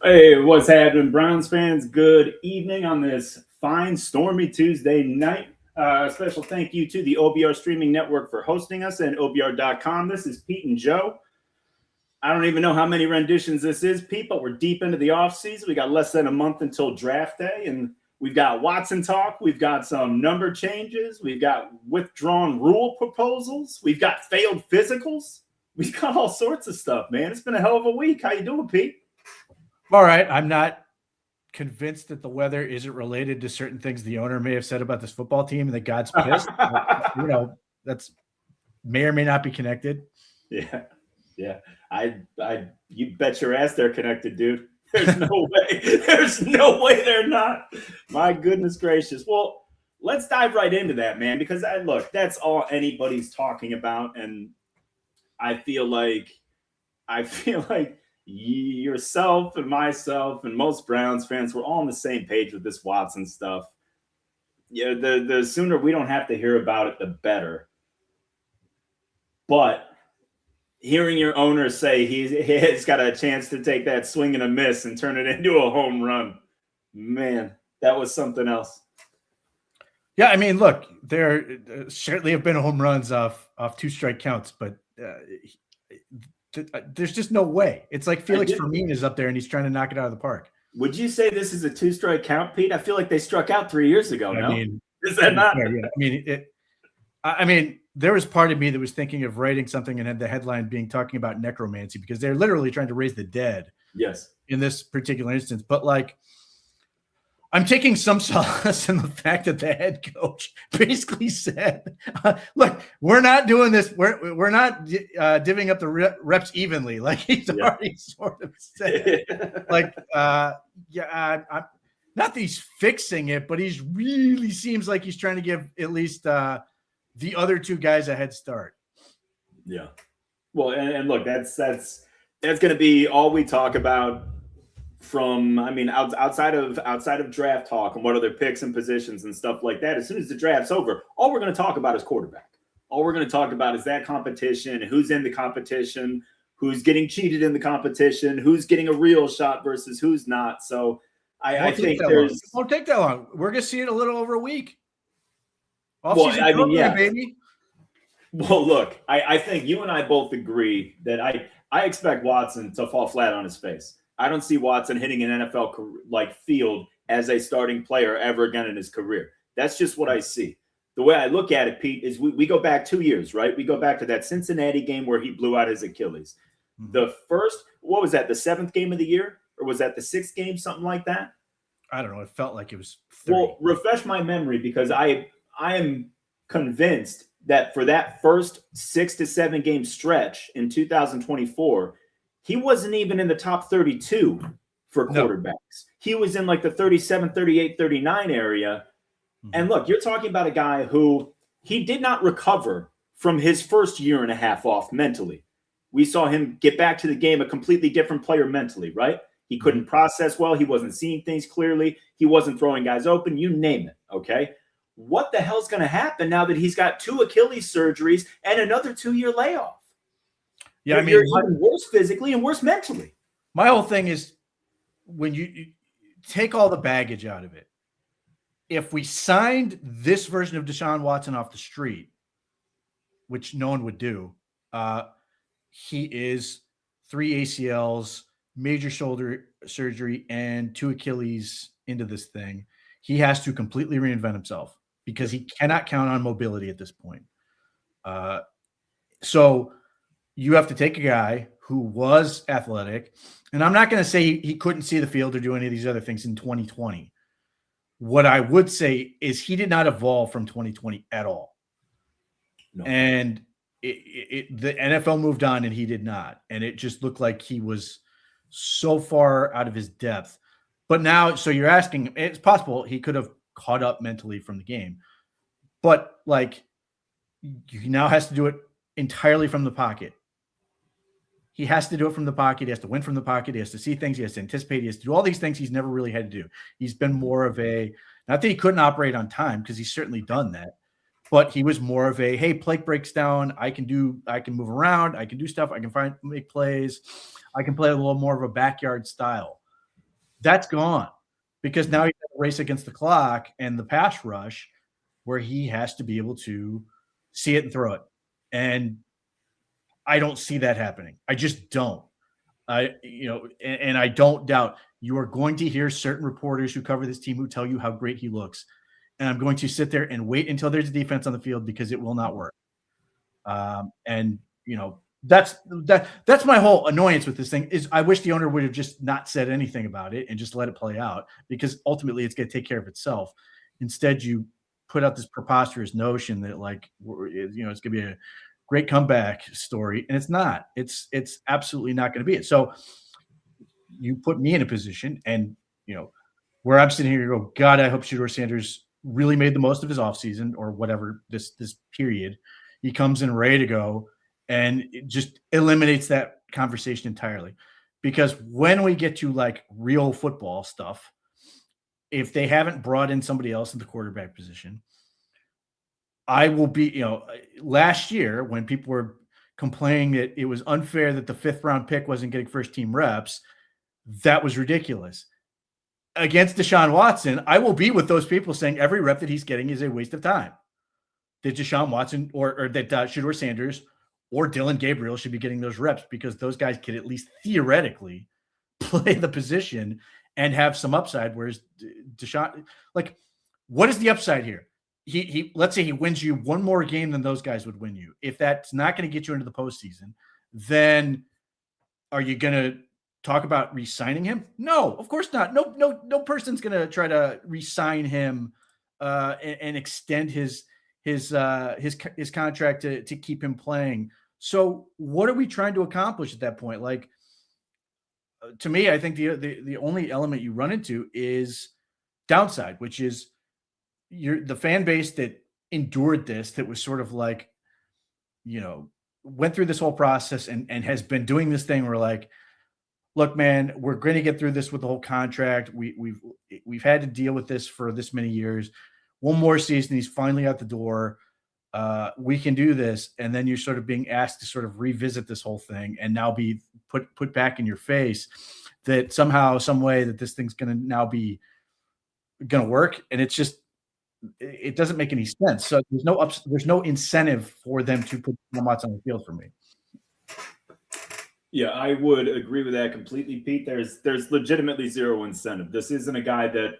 Hey, what's happening, Browns fans? Good evening on this fine, stormy Tuesday night. Special thank you to the OBR Streaming Network for hosting us and OBR.com. This is Pete and Joe. I don't even know how many renditions this is, Pete, but we're deep into the offseason. We got less than a month until draft day, and we've got Watson talk. We've got some number changes. We've got withdrawn rule proposals. We've got failed physicals. We've got all sorts of stuff, man. It's been a hell of a week. How you doing, Pete? All right. I'm not convinced that the weather isn't related to certain things the owner may have said about this football team and that God's pissed. That's may or may not be connected. Yeah. You bet your ass they're connected, dude. There's no way. There's no way they're not. My goodness gracious. Well, let's dive right into that, man, because look, that's all anybody's talking about. And I feel like yourself and myself and most Browns fans, we're all on the same page with this Watson stuff. Yeah, the sooner we don't have to hear about it, the better. But hearing your owner say he's got a chance to take that swing and a miss and turn it into a home run, man, that was something else. Yeah, I mean, look, there certainly have been home runs off 2 strike counts, but there's just no way. It's like Felix Fermin is up there and he's trying to knock it out of the park. Would you say this is a 2-strike count, Pete? I feel like they struck out 3 years ago. I mean, is that not? Yeah. I mean, there was part of me that was thinking of writing something and had the headline being talking about necromancy because they're literally trying to raise the dead. Yes. In this particular instance, but like, I'm taking some solace in the fact that the head coach basically said, "Look, we're not doing this. We're not divvying up the reps evenly." Like he's already sort of said, like, I'm not that he's fixing it, but he's really seems like he's trying to give at least the other 2 guys a head start. Yeah. Well, and look, that's going to be all we talk about. From, I mean, outside of draft talk and what other picks and positions and stuff like that, as soon as the draft's over, all we're going to talk about is quarterback. All we're going to talk about is that competition, who's in the competition, who's getting cheated in the competition, who's getting a real shot versus who's not. So I think it won't take that long. We're going to see it a little over a week. Baby. Well, look, I think you and I both agree that I expect Watson to fall flat on his face. I don't see Watson hitting an NFL field as a starting player ever again in his career. That's just what I see. The way I look at it, Pete, is we go back 2 years, right? We go back to that Cincinnati game where he blew out his Achilles. Mm-hmm. The first, what was that, the 7th game of the year? Or was that the 6th game, something like that? I don't know. It felt like it was 30. Well, refresh my memory because I am convinced that for that first 6 to 7 game stretch in 2024, he wasn't even in the top 32 for quarterbacks. No. He was in like the 37, 38, 39 area. Mm-hmm. And look, you're talking about a guy who he did not recover from his first year and a half off mentally. We saw him get back to the game a completely different player mentally, right? He couldn't process well. He wasn't seeing things clearly. He wasn't throwing guys open. You name it, okay? What the hell's going to happen now that he's got 2 Achilles surgeries and another 2-year layoff? Yeah, I mean, you're even worse physically and worse mentally. My whole thing is when you take all the baggage out of it, if we signed this version of Deshaun Watson off the street, which no one would do, he is 3 ACLs, major shoulder surgery, and 2 Achilles into this thing. He has to completely reinvent himself because he cannot count on mobility at this point. So you have to take a guy who was athletic, and I'm not going to say he couldn't see the field or do any of these other things in 2020. What I would say is he did not evolve from 2020 at all. No. And the NFL moved on and he did not. And it just looked like he was so far out of his depth. But now, so you're asking, it's possible he could have caught up mentally from the game. But like, he now has to do it entirely from the pocket. He has to do it from the pocket. He has to win from the pocket. He has to see things. He has to anticipate. He has to do all these things he's never really had to do. He's been more of a, not that he couldn't operate on time, because he's certainly done that, but he was more of a, hey, play breaks down. I can move around. I can do stuff. I can make plays. I can play a little more of a backyard style. That's gone because now he's got a race against the clock and the pass rush where he has to be able to see it and throw it. And I don't see that happening. I just don't. And I don't doubt you are going to hear certain reporters who cover this team who tell you how great he looks. And I'm going to sit there and wait until there's a defense on the field because it will not work. That's my whole annoyance with this thing is I wish the owner would have just not said anything about it and just let it play out because ultimately it's going to take care of itself. Instead, you put out this preposterous notion that it's going to be a great comeback story, and it's not. It's absolutely not going to be it. So you put me in a position, and where I'm sitting here, you go, God, I hope Shedeur Sanders really made the most of his offseason or whatever this period. He comes in ready to go, and it just eliminates that conversation entirely. Because when we get to like real football stuff, if they haven't brought in somebody else in the quarterback position, I will be, last year when people were complaining that it was unfair that the 5th round pick wasn't getting first team reps, that was ridiculous. Against Deshaun Watson, I will be with those people saying every rep that he's getting is a waste of time. That Deshaun Watson or that Shedeur Sanders or Dylan Gabriel should be getting those reps because those guys could at least theoretically play the position and have some upside. Whereas Deshaun, what is the upside here? He let's say he wins you one more game than those guys would win you. If that's not going to get you into the postseason, then are you going to talk about re-signing him? No, of course not. No person's going to try to re-sign him and extend his contract to keep him playing. So what are we trying to accomplish at that point? To me, I think the only element you run into is downside, which is the fan base that endured this, that was sort of went through this whole process and has been doing this thing where look, man, we're going to get through this with the whole contract. We've had to deal with this for this many years. One more season, he's finally out the door. We can do this. And then you're sort of being asked to sort of revisit this whole thing and now be put back in your face that somehow, some way that this thing's going to now be going to work. And it doesn't make any sense. So there's no incentive for them to put Watson on the field for me. Yeah, I would agree with that completely, Pete. There's legitimately zero incentive. This isn't a guy that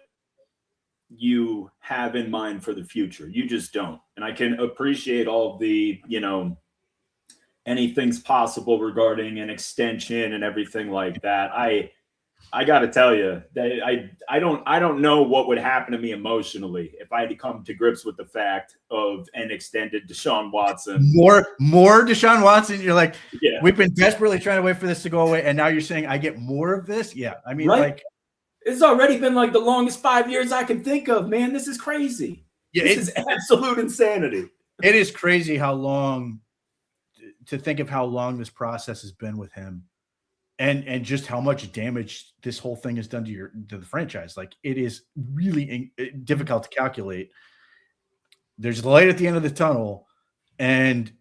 you have in mind for the future. You just don't. And I can appreciate all the, anything's possible regarding an extension and everything like that. I got to tell you that I don't know what would happen to me emotionally if I had to come to grips with the fact of an extended Deshaun Watson. More Deshaun Watson. You're like, yeah, we've been desperately trying to wait for this to go away, and now you're saying I get more of this. Yeah, I mean, right? It's already been the longest 5 years I can think of. Man, this is crazy. Yeah, this is absolute insanity. It is crazy how long to think of how long this process has been with him. And just how much damage this whole thing has done to the franchise. It is really difficult to calculate. There's light at the end of the tunnel. And,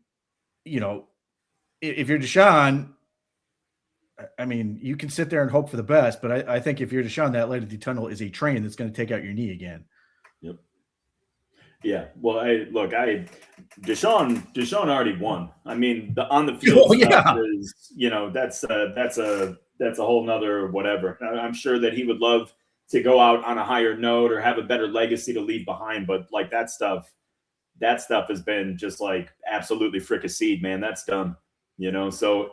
if you're Deshaun, I mean, you can sit there and hope for the best. But I think if you're Deshaun, that light at the tunnel is a train that's going to take out your knee again. Yep. Yeah. Well, Deshaun already won. I mean, on the field stuff is, that's a whole nother whatever. I'm sure that he would love to go out on a higher note or have a better legacy to leave behind. But that stuff has been just absolutely fricasseed, man. That's done, so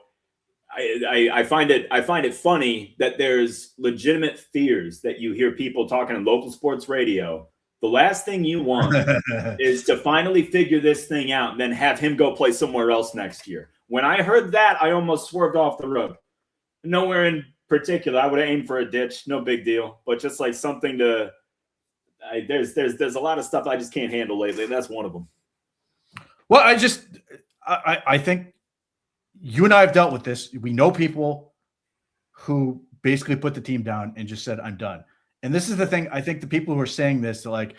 I find it funny that there's legitimate fears that you hear people talking on local sports radio. The last thing you want is to finally figure this thing out and then have him go play somewhere else next year. When I heard that, I almost swerved off the road. Nowhere in particular. I would have aimed for a ditch. No big deal. But just something to there's a lot of stuff I just can't handle lately. That's one of them. Well, I think you and I have dealt with this. We know people who basically put the team down and just said, I'm done. And this is the thing. I think the people who are saying this, they'll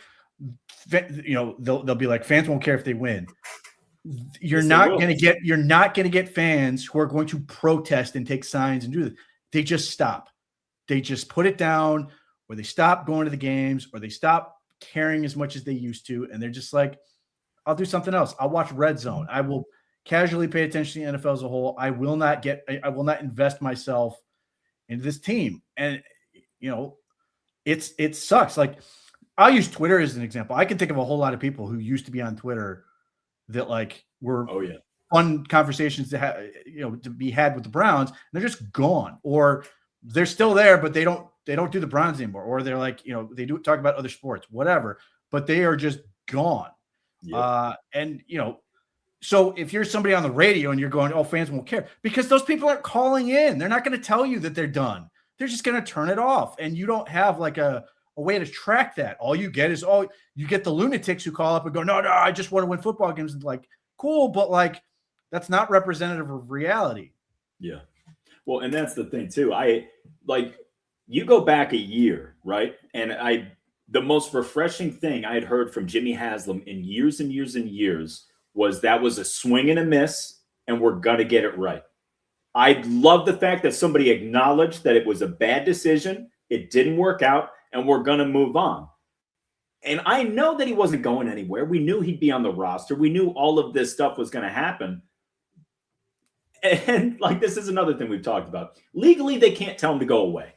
be like, fans won't care if they win. You're not going to get fans who are going to protest and take signs and do this. They just stop. they just put it down, or they stop going to the games, or they stop caring as much as they used to. And they're just like, I'll do something else. I'll watch Red Zone. I will casually pay attention to the NFL as a whole. I will not invest myself into this team. And, it sucks. Like, I'll use Twitter as an example. I can think of a whole lot of people who used to be on Twitter that like were fun conversations to be had with the Browns, and they're just gone, or they're still there, but they don't do the Browns anymore, or they're like, they do talk about other sports, whatever, but they are just gone. Yep. So if you're somebody on the radio and you're going, oh, fans won't care, because those people aren't calling in. They're not going to tell you that they're done. They're just going to turn it off. And you don't have like a way to track that. All you get is, you get the lunatics who call up and go, no, I just want to win football games. And like, cool. But like, that's not representative of reality. Yeah. Well, and that's the thing too. You go back a year, right? And the most refreshing thing I had heard from Jimmy Haslam in years and years and years was that was a swing and a miss, and we're going to get it right. I love the fact that somebody acknowledged that it was a bad decision. It didn't work out, and we're going to move on. And I know that he wasn't going anywhere. We knew he'd be on the roster. We knew all of this stuff was going to happen. And like, this is another thing we've talked about. Legally, they can't tell him to go away.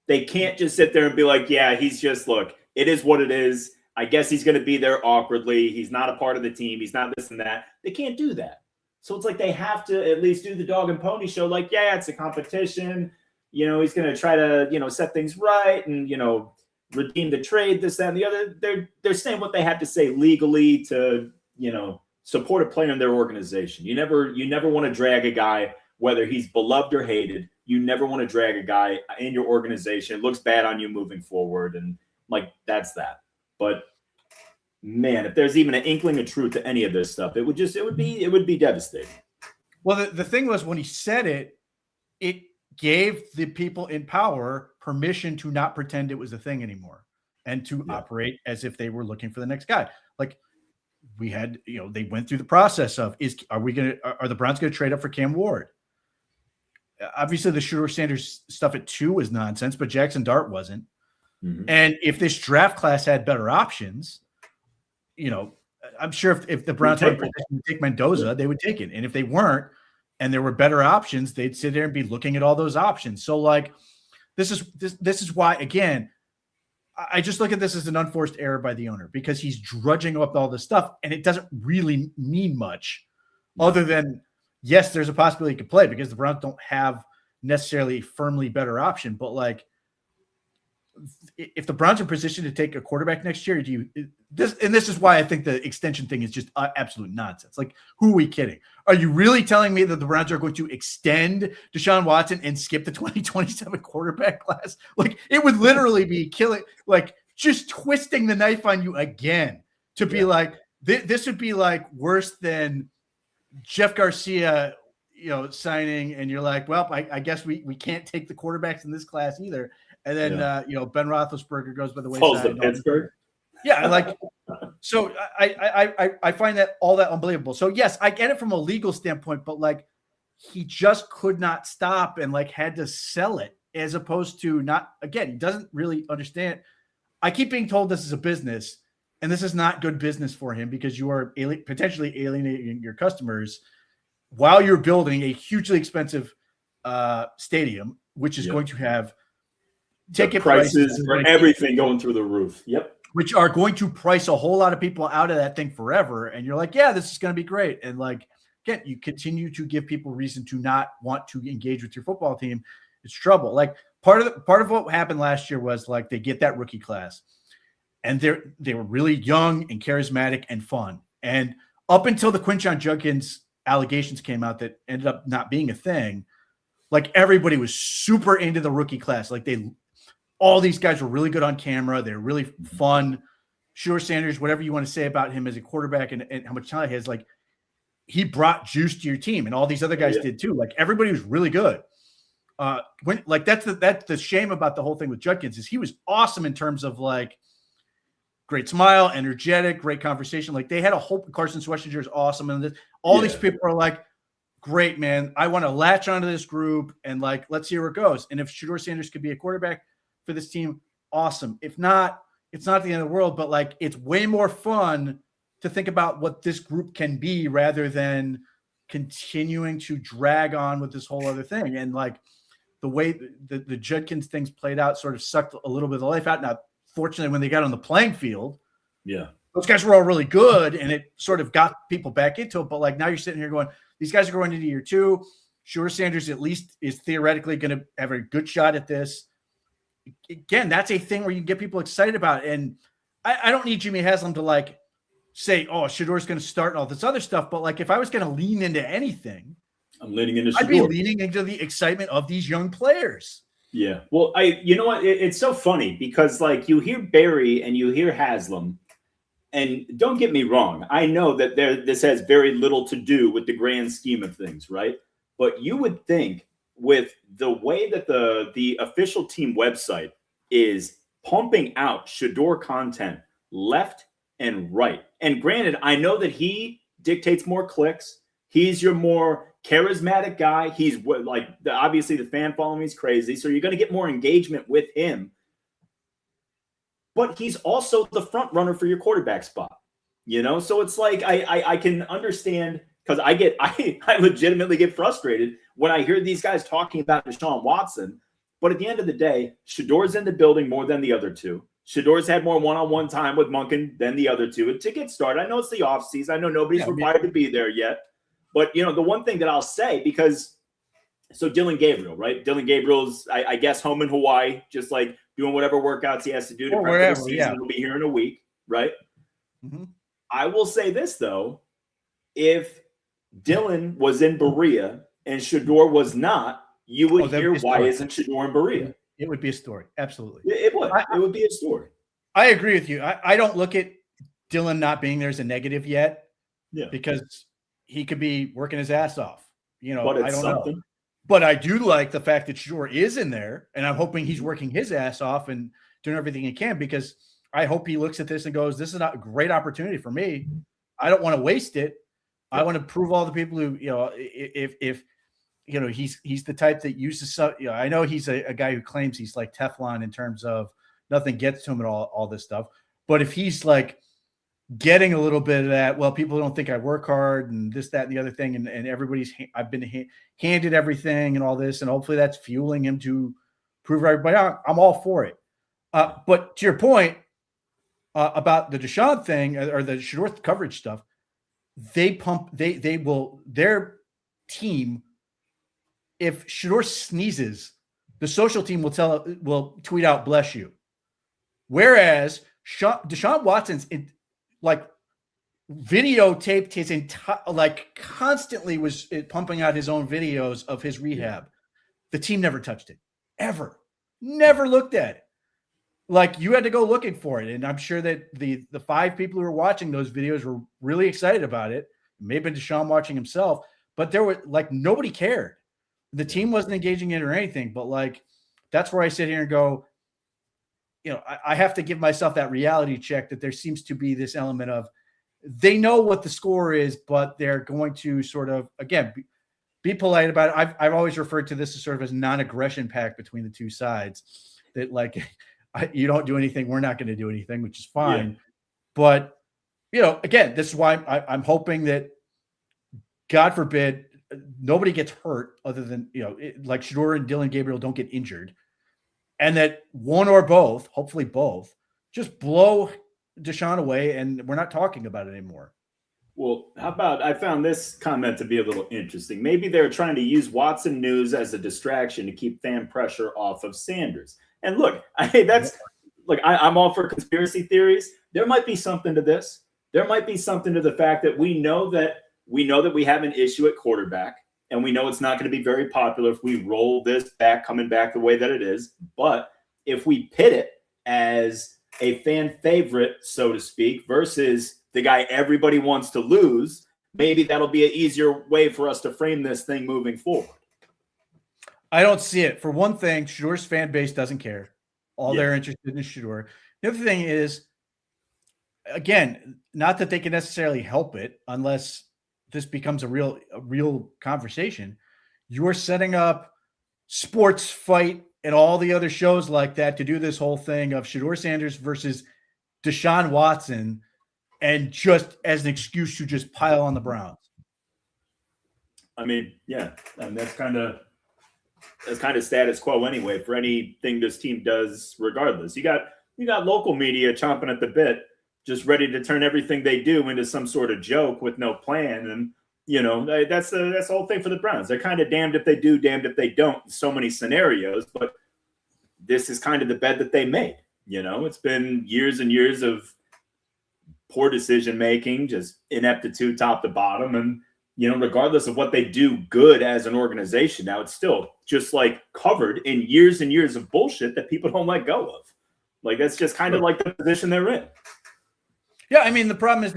They can't just sit there and be like, yeah, he's just, look, it is what it is. I guess he's going to be there awkwardly. He's not a part of the team. He's not this and that. They can't do that. So it's like they have to at least do the dog and pony show. Like, yeah, it's a competition. He's going to try to, set things right and, redeem the trade, this, that, and the other. They're saying what they have to say legally to, support a player in their organization. You never want to drag a guy, whether he's beloved or hated. You never want to drag a guy in your organization. It looks bad on you moving forward. And like, that's that. But man, if there's even an inkling of truth to any of this stuff, it would be devastating. Well, the thing was, when he said it, it gave the people in power permission to not pretend it was a thing anymore and to operate as if they were looking for the next guy. Like, we had, they went through the process of, are the Browns going to trade up for Cam Ward? Obviously the Shedeur Sanders stuff at 2 was nonsense, but Jackson Dart wasn't. Mm-hmm. And if this draft class had better options, I'm sure if the Browns had to take Mendoza, they would take it. And if they weren't, and there were better options, they'd sit there and be looking at all those options. So like, this is why, again, I just look at this as an unforced error by the owner, because he's drudging up all this stuff and it doesn't really mean much other than, yes, there's a possibility he could play because the Browns don't have necessarily firmly better option. But like, if the Browns are positioned to take a quarterback next year, this is why I think the extension thing is just absolute nonsense. Like, who are we kidding? Are you really telling me that the Browns are going to extend Deshaun Watson and skip the 2027 quarterback class? Like, it would literally be killing, like, just twisting the knife on you again to be like, this would be like worse than Jeff Garcia, signing, and you're like, well, I guess we can't take the quarterbacks in this class either. And then, Ben Roethlisberger goes by the wayside. Falls to Pittsburgh. Yeah, like, so I find that all that unbelievable. So yes, I get it from a legal standpoint, but like, he just could not stop and like had to sell it, as opposed to not. Again, he doesn't really understand. I keep being told this is a business, and this is not good business for him, because you are potentially alienating your customers while you're building a hugely expensive stadium, which is going to have ticket prices for everything going through the roof. Yep. Which are going to price a whole lot of people out of that thing forever. And you're like, yeah, this is going to be great. And like, again, you continue to give people reason to not want to engage with your football team. It's trouble. Like, part of what happened last year was like, they get that rookie class and they were really young and charismatic and fun. And up until the Quinshon Judkins allegations came out that ended up not being a thing, like, everybody was super into the rookie class. Like, all these guys were really good on camera. They're really fun. Shedeur Sanders, whatever you want to say about him as a quarterback and how much talent he has, like, he brought juice to your team, and all these other guys did too. Like, everybody was really good. That's the shame about the whole thing with Judkins, is he was awesome in terms of like great smile, energetic, great conversation. Like, they had a whole Carson Schwarzenegger is awesome, and all these people are like, great, man. I want to latch onto this group and like, let's see where it goes. And if Shedeur Sanders could be a quarterback for this team, awesome. If not, it's not the end of the world, but like, it's way more fun to think about what this group can be rather than continuing to drag on with this whole other thing. And like the way the Judkins things played out sort of sucked a little bit of the life out. Now, fortunately, when they got on the playing field, those guys were all really good and it sort of got people back into it. But like now you're sitting here going, these guys are going into year 2. Shedeur Sanders at least is theoretically going to have a good shot at this. Again, that's a thing where you get people excited about. And I don't need Jimmy Haslam to like say, oh, Shedeur's going to start and all this other stuff. But like, if I was going to lean into anything, I'm leaning into Shedeur. I'd be leaning into the excitement of these young players. Yeah. Well, you know what? It's so funny because like you hear Barry and you hear Haslam, and don't get me wrong. I know that this has very little to do with the grand scheme of things, right? But you would think with the way that the official team website is pumping out Shedeur content left and right. And granted, I know that he dictates more clicks. He's your more charismatic guy. He's like obviously the fan following is crazy, so you're going to get more engagement with him. But he's also the front runner for your quarterback spot, you know. So it's like I can understand because I legitimately get frustrated when I hear these guys talking about Deshaun Watson. But at the end of the day, Shedeur's in the building more than the other two. Shedeur's had more one-on-one time with Monken than the other two. And to get started, I know it's the offseason. I know nobody's required to be there yet. But, you know, the one thing that I'll say, because so Dylan Gabriel, right? Dylan Gabriel's, I guess, home in Hawaii, just like doing whatever workouts he has to do to prep for the season. He'll be here in a week, right? Mm-hmm. I will say this, though. If Dylan was in Berea and Shedeur was not, you would hear why isn't Shedeur in Berea? It would be a story. Absolutely. It would. It would be a story. I agree with you. I don't look at Dylan not being there as a negative yet. Yeah. Because he could be working his ass off. You know, but I don't know. But I do like the fact that Shedeur is in there, and I'm hoping he's working his ass off and doing everything he can, because I hope he looks at this and goes, this is a great opportunity for me. I don't want to waste it. I want to prove all the people who, you know, if you know, he's the type that uses, you know, I know he's a guy who claims he's like Teflon in terms of nothing gets to him and all this stuff. But if he's like getting a little bit of that, well, people don't think I work hard and this, that, and the other thing. And I've been handed everything and all this. And hopefully that's fueling him to prove everybody I'm all for it. But to your point about the Deshaun thing or the Shedeur coverage stuff, their team, if Shedeur sneezes, the social team will tweet out, bless you. Whereas Deshaun Watson's videotaped his entire, constantly was pumping out his own videos of his rehab. The team never touched it, ever. Never looked at it. Like, you had to go looking for it. And I'm sure that the 5 people who were watching those videos were really excited about it. Maybe Deshaun watching himself, but there were nobody cared. The team wasn't engaging in it or anything, but that's where I sit here and go, you know, I have to give myself that reality check that there seems to be this element of they know what the score is, but they're going to sort of, again, be polite about it. I've always referred to this as sort of as non-aggression pact between the two sides, that you don't do anything, we're not going to do anything, which is fine. Yeah. But, you know, again, this is why I'm hoping that, God forbid, nobody gets hurt other than, you know, like Shedeur and Dylan Gabriel don't get injured. And that one or both, hopefully both, just blow Deshaun away and we're not talking about it anymore. Well, how about, I found this comment to be a little interesting. Maybe they're trying to use Watson news as a distraction to keep fan pressure off of Sanders. And look, I'm all for conspiracy theories. There might be something to this. There might be something to the fact that we know that we have an issue at quarterback, and we know it's not going to be very popular if we roll this back, coming back the way that it is. But if we pit it as a fan favorite, so to speak, versus the guy everybody wants to lose, maybe that'll be an easier way for us to frame this thing moving forward. I don't see it. For one thing, Shedeur's fan base doesn't care. They're interested in Shedeur. The other thing is, again, not that they can necessarily help it unless this becomes a real conversation, you're setting up Sports Fight and all the other shows like that to do this whole thing of Shedeur Sanders versus Deshaun Watson, and just as an excuse to just pile on the Browns. I mean, yeah, and that's kind of status quo anyway for anything this team does. Regardless, you got local media chomping at the bit, just ready to turn everything they do into some sort of joke with no plan. And that's the whole thing for the Browns. They're kind of damned if they do, damned if they don't in so many scenarios. But this is kind of the bed that they made. It's been years and years of poor decision making, just ineptitude top to bottom. And regardless of what they do good as an organization, now it's still just like covered in years and years of bullshit that people don't let go of. Like, that's just kind of like the position they're in. Yeah, I mean, the problem is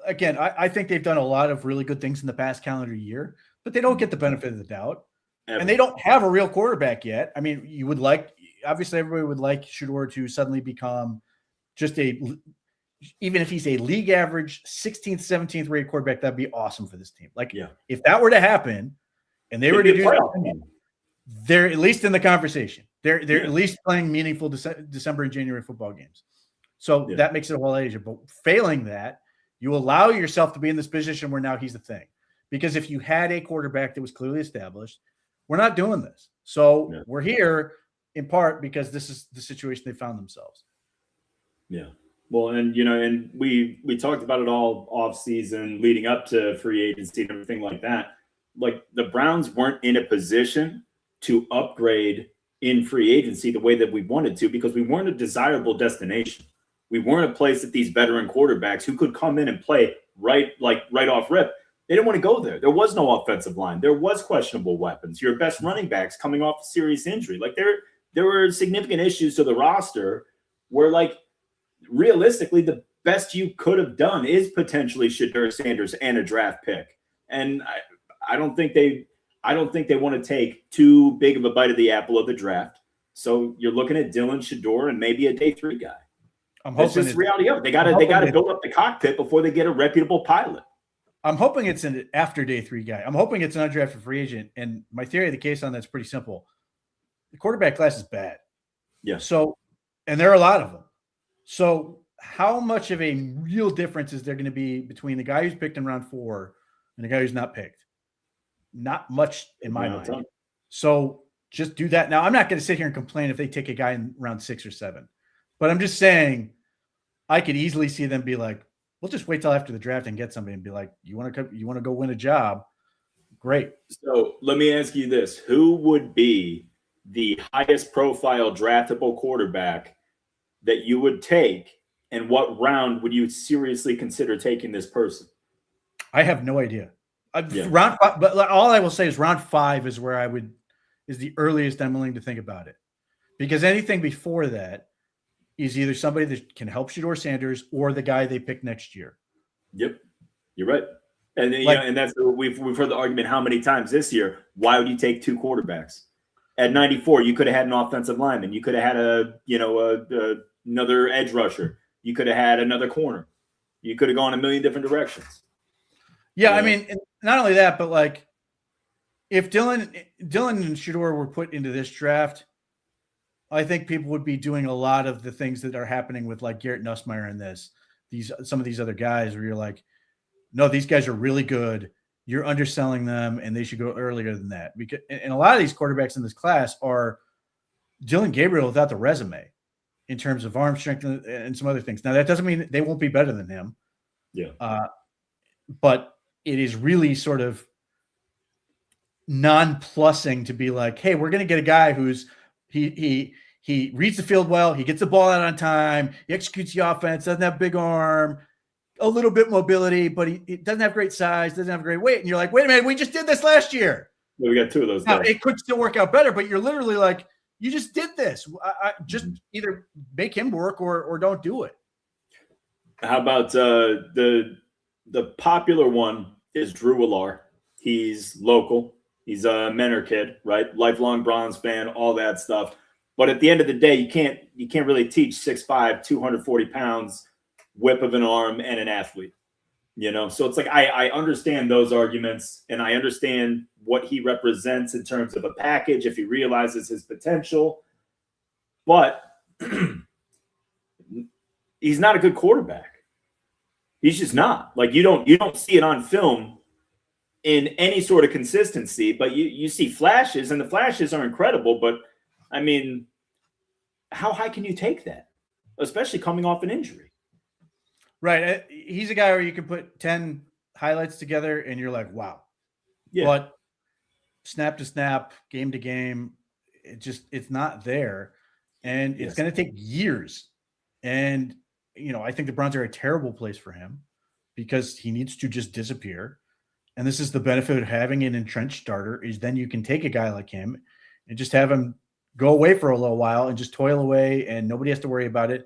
I think they've done a lot of really good things in the past calendar year, but they don't get the benefit of the the doubt. Ever. And they don't have a real quarterback yet. I mean, obviously everybody would like Shedeur to suddenly become just even if he's a league average 16th, 17th rated quarterback, that'd be awesome for this team. Like, if that were to happen and they were to do that, they're at least in the conversation. They're at least playing meaningful December and January football games. So that makes it a whole lot easier. But failing that, you allow yourself to be in this position where now he's the thing. Because if you had a quarterback that was clearly established, we're not doing this. So we're here in part because this is the situation they found themselves. Yeah. Well, and we talked about it all off season leading up to free agency and everything like that. Like, the Browns weren't in a position to upgrade in free agency the way that we wanted to, because we weren't a desirable destination. We weren't a place that these veteran quarterbacks who could come in and play right off rip, they didn't want to go there. There was no offensive line. There was questionable weapons. Your best running backs coming off a serious injury. Like, there were significant issues to the roster where, like, realistically, the best you could have done is potentially Shedeur Sanders and a draft pick. And I don't think they want to take too big of a bite of the apple of the draft. So you're looking at Dylan, Shedeur, and maybe a day 3 guy. That's just the reality of it. They got to build up the cockpit before they get a reputable pilot. I'm hoping it's an after day 3 guy. I'm hoping it's an undrafted free agent. And my theory of the case on that's pretty simple. The quarterback class is bad. Yeah. So, and there are a lot of them. So how much of a real difference is there going to be between the guy who's picked in round 4 and the guy who's not picked? Not much in my mind. So just do that. Now, I'm not going to sit here and complain if they take a guy in round 6 or 7, but I'm just saying I could easily see them be like, we'll just wait till after the draft and get somebody and be like, you want to go win a job? Great. So let me ask you this. Who would be the highest profile draftable quarterback that you would take, and what round would you seriously consider taking this person? I have no idea. Round 5, but all I will say is round 5 is where is the earliest I'm willing to think about it, because anything before that is either somebody that can help Shedeur Sanders or the guy they pick next year. Yep, you're right. And and that's we've heard the argument how many times this year. Why would you take 2 quarterbacks? At 94, you could have had an offensive lineman. You could have had another edge rusher. You could have had another corner. You could have gone a million different directions. Yeah, I mean, not only that, but like if Dylan and Shedeur were put into this draft, I think people would be doing a lot of the things that are happening with like Garrett Nussmeier and some of these other guys where you're like, no, these guys are really good. You're underselling them, and they should go earlier than that. Because and a lot of these quarterbacks in this class are Dylan Gabriel without the resume in terms of arm strength and some other things. Now, that doesn't mean they won't be better than him. Yeah. But it is really sort of non-plussing to be like, hey, we're going to get a guy who's he reads the field well, he gets the ball out on time, he executes the offense, doesn't have big arm, a little bit mobility, but he doesn't have great size, doesn't have great weight. And you're like, wait a minute, we just did this last year. Yeah, we got 2 of those. Now, it could still work out better, but you're literally like, you just did this. I just either make him work or don't do it. How about the popular one is Drew Willar. He's local. He's a Menor kid, right? Lifelong Browns fan, all that stuff. But at the end of the day, you can't really teach 6'5", 240 pounds, whip of an arm, and an athlete. So it's like I understand those arguments, and I understand what he represents in terms of a package if he realizes his potential, but he's not a good quarterback. He's just not. Like you don't see it on film in any sort of consistency, but you see flashes, and the flashes are incredible. But I mean, how high can you take that, especially coming off an injury? Right. He's a guy where you can put 10 highlights together and you're like, wow. Yeah. But snap to snap, game to game, it's not there. And it's going to take years. And, I think the Browns are a terrible place for him because he needs to just disappear. And this is the benefit of having an entrenched starter is then you can take a guy like him and just have him go away for a little while and just toil away and nobody has to worry about it.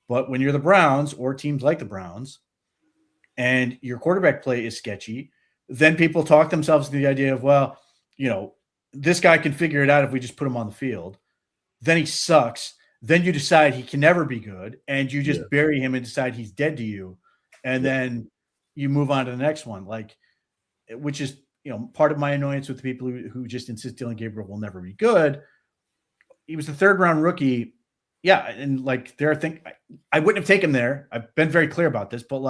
But when you're the Browns or teams like the Browns and your quarterback play is sketchy, then people talk themselves into the idea of, well, this guy can figure it out if we just put him on the field. Then he sucks. Then you decide he can never be good and you just bury him and decide he's dead to you. And then you move on to the next one, which is, part of my annoyance with the people who just insist Dylan Gabriel will never be good. He was the 3rd round rookie. Yeah. And there are things I wouldn't have taken him there. I've been very clear about this, but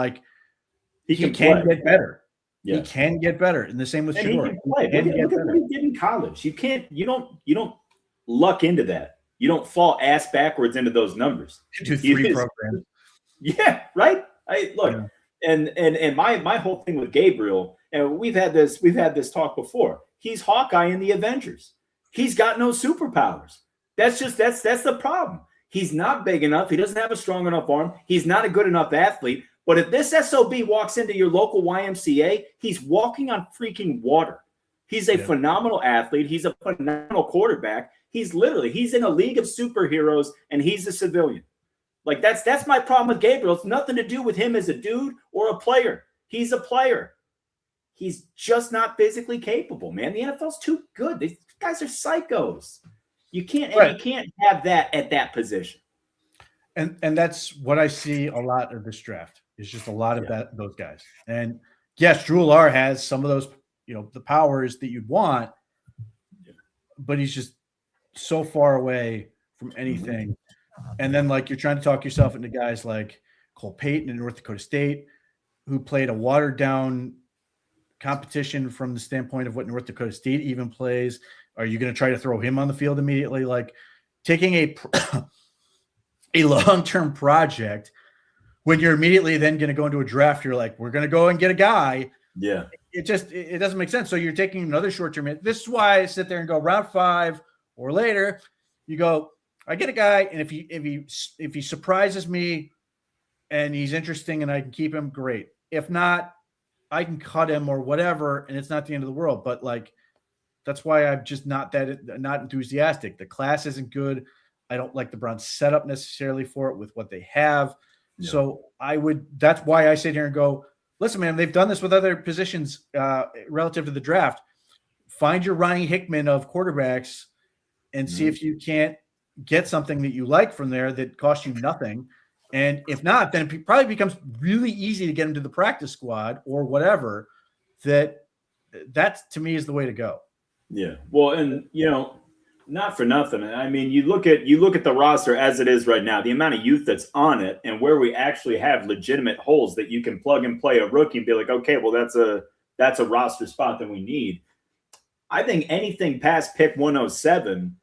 he can get better. Yeah. He can get better. And the same with Shador. He can play. Look at what he did in college. You don't luck into that. You don't fall ass backwards into those numbers. Do 3 programs. Yeah, right. And my whole thing with Gabriel, and we've had this talk before. He's Hawkeye in the Avengers. He's got no superpowers. That's the problem. He's not big enough. He doesn't have a strong enough arm. He's not a good enough athlete. But if this SOB walks into your local YMCA, he's walking on freaking water. He's a phenomenal athlete. He's a phenomenal quarterback. He's in a league of superheroes, and he's a civilian. That's my problem with Gabriel. It's nothing to do with him as a dude or a player. He's a player. He's just not physically capable, man. The NFL's too good. These guys are psychos. You can't have that at that position. And that's what I see a lot of this draft. Is just a lot of those guys. And yes, Drew Lar has some of those, the powers that you'd want, but he's just so far away from anything. And then you're trying to talk yourself into guys like Cole Payton in North Dakota State, who played a watered down competition from the standpoint of what North Dakota State even plays. Are you going to try to throw him on the field immediately? Taking a long-term project when you're immediately then going to go into a draft, you're like, we're going to go and get a guy. Yeah. It doesn't make sense. So you're taking another short-term. This is why I sit there and go round 5 or later, you go, I get a guy. And if he surprises me and he's interesting and I can keep him, great. If not, I can cut him or whatever. And it's not the end of the world, but that's why I'm just not enthusiastic. The class isn't good. I don't like the Browns setup necessarily for it with what they have. Yeah. So that's why I sit here and go, listen, man, they've done this with other positions relative to the draft. Find your Ryan Hickman of quarterbacks and see if you can't get something that you like from there that costs you nothing. And if not, then it probably becomes really easy to get him to the practice squad or whatever. That to me is the way to go. Yeah. Well, and not for nothing. I mean, you look at the roster as it is right now, the amount of youth that's on it, and where we actually have legitimate holes that you can plug and play a rookie and be like, okay, well, that's a roster spot that we need. I think anything past pick 107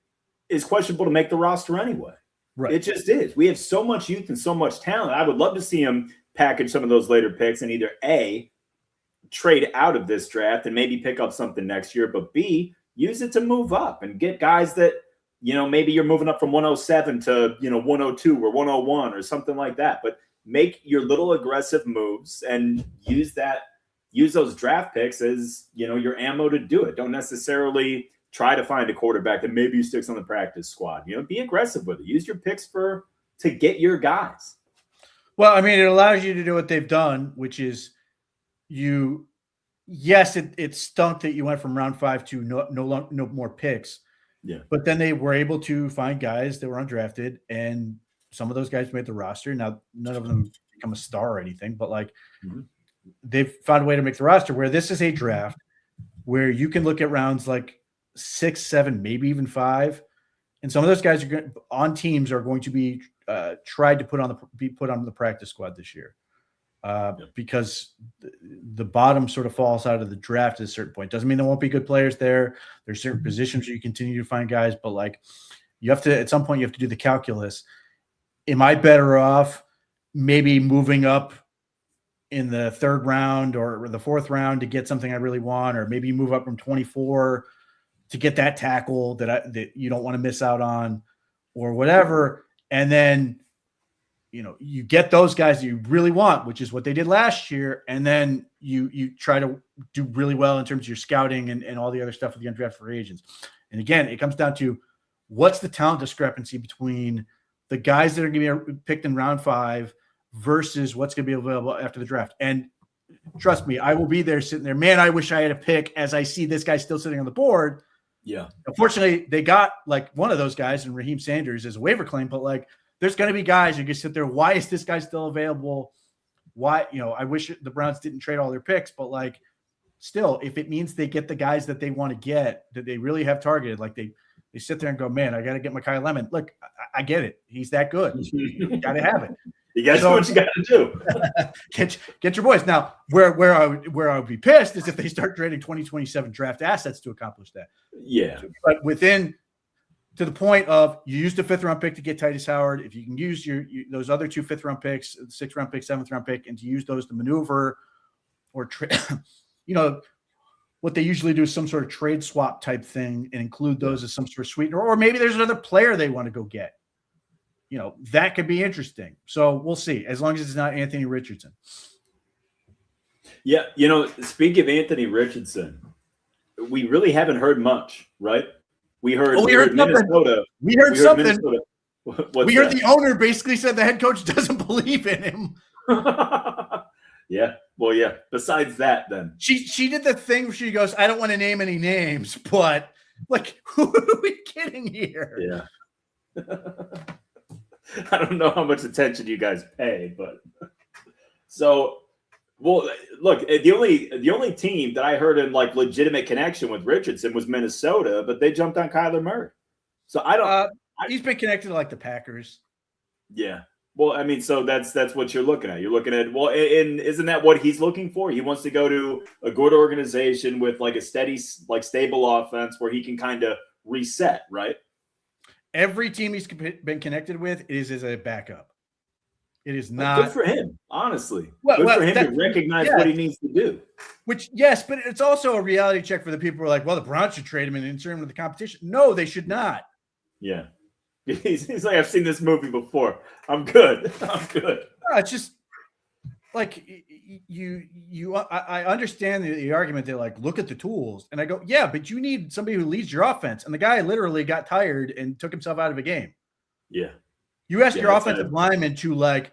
is questionable to make the roster anyway. Right. It just is. We have so much youth and so much talent. I would love to see him package some of those later picks and either A, trade out of this draft and maybe pick up something next year, but B, use it to move up and get guys that, maybe you're moving up from 107 to, 102 or 101 or something like that. But make your little aggressive moves and use those draft picks as, your ammo to do it. Don't necessarily try to find a quarterback that maybe sticks on the practice squad. Be aggressive with it. Use your picks to get your guys. Well, I mean, it allows you to do what they've done, which is it stunk that you went from round 5 to no more picks. Yeah. But then they were able to find guys that were undrafted, and some of those guys made the roster. Now, none of them become a star or anything, but they've found a way to make the roster where this is a draft where you can look at rounds like 6, 7, maybe even 5. And some of those guys on teams are going to be tried to put on the practice squad this year because the bottom sort of falls out of the draft at a certain point. Doesn't mean there won't be good players there. There's certain positions where you continue to find guys, but like you have to, at some point you have to do the calculus. Am I better off maybe moving up in the 3rd round or the 4th round to get something I really want, or maybe move up from 24 to get that tackle that you don't want to miss out on or whatever. And then, you get those guys that you really want, which is what they did last year. And then you try to do really well in terms of your scouting and all the other stuff with the undrafted free agents. And again, it comes down to what's the talent discrepancy between the guys that are going to be picked in round 5 versus what's going to be available after the draft. And trust me, I will be there sitting there. Man, I wish I had a pick as I see this guy still sitting on the board. Yeah. Unfortunately, they got like one of those guys in Raheem Sanders as a waiver claim, but like there's going to be guys who can sit there. Why is this guy still available? Why, I wish the Browns didn't trade all their picks, but like still, if it means they get the guys that they want to get, that they really have targeted, like they sit there and go, man, I got to get Mekhi Lemon. Look, I get it. He's that good. You got to have it. You guys know what you got to do. Get your boys. Now, where I would be pissed is if they start trading 2027 draft assets to accomplish that. Yeah. But to the point of you used a 5th round pick to get Titus Howard. If you can use those other 2 5th round picks, 6th round pick, 7th round pick, and to use those to maneuver or what they usually do is some sort of trade swap type thing and include those as some sort of sweetener, or maybe there's another player they want to go get. That could be interesting. So we'll see, as long as it's not Anthony Richardson. Yeah. Speaking of Anthony Richardson, we really haven't heard much, right? We heard Minnesota. We heard something. Minnesota. We heard the owner basically said the head coach doesn't believe in him. Yeah. Well, yeah. Besides that, then. She did the thing where she goes, I don't want to name any names, but like, who are we kidding here? Yeah. I don't know how much attention you guys pay, but so, well, look, the only team that I heard in like legitimate connection with Richardson was Minnesota, but they jumped on Kyler Murray. So I don't. He's been connected to like the Packers. Yeah. Well, I mean, so that's what you're looking at. You're looking at, well, and isn't that what he's looking for? He wants to go to a good organization with like a steady, like stable offense where he can kind of reset, right? Every team he's been connected with is as a backup. It is not good for him, honestly. Well, good for him to recognize what he needs to do. Which, yes, but it's also a reality check for the people who are like, well, the Browns should trade him and insert him into the competition. No, they should not. Yeah. He's like, I've seen this movie before. I'm good. I'm good. No, it's just like I understand the argument. They're like, look at the tools. And I go, yeah, but you need somebody who leads your offense. And the guy literally got tired and took himself out of a game. Yeah. You ask your offensive lineman to like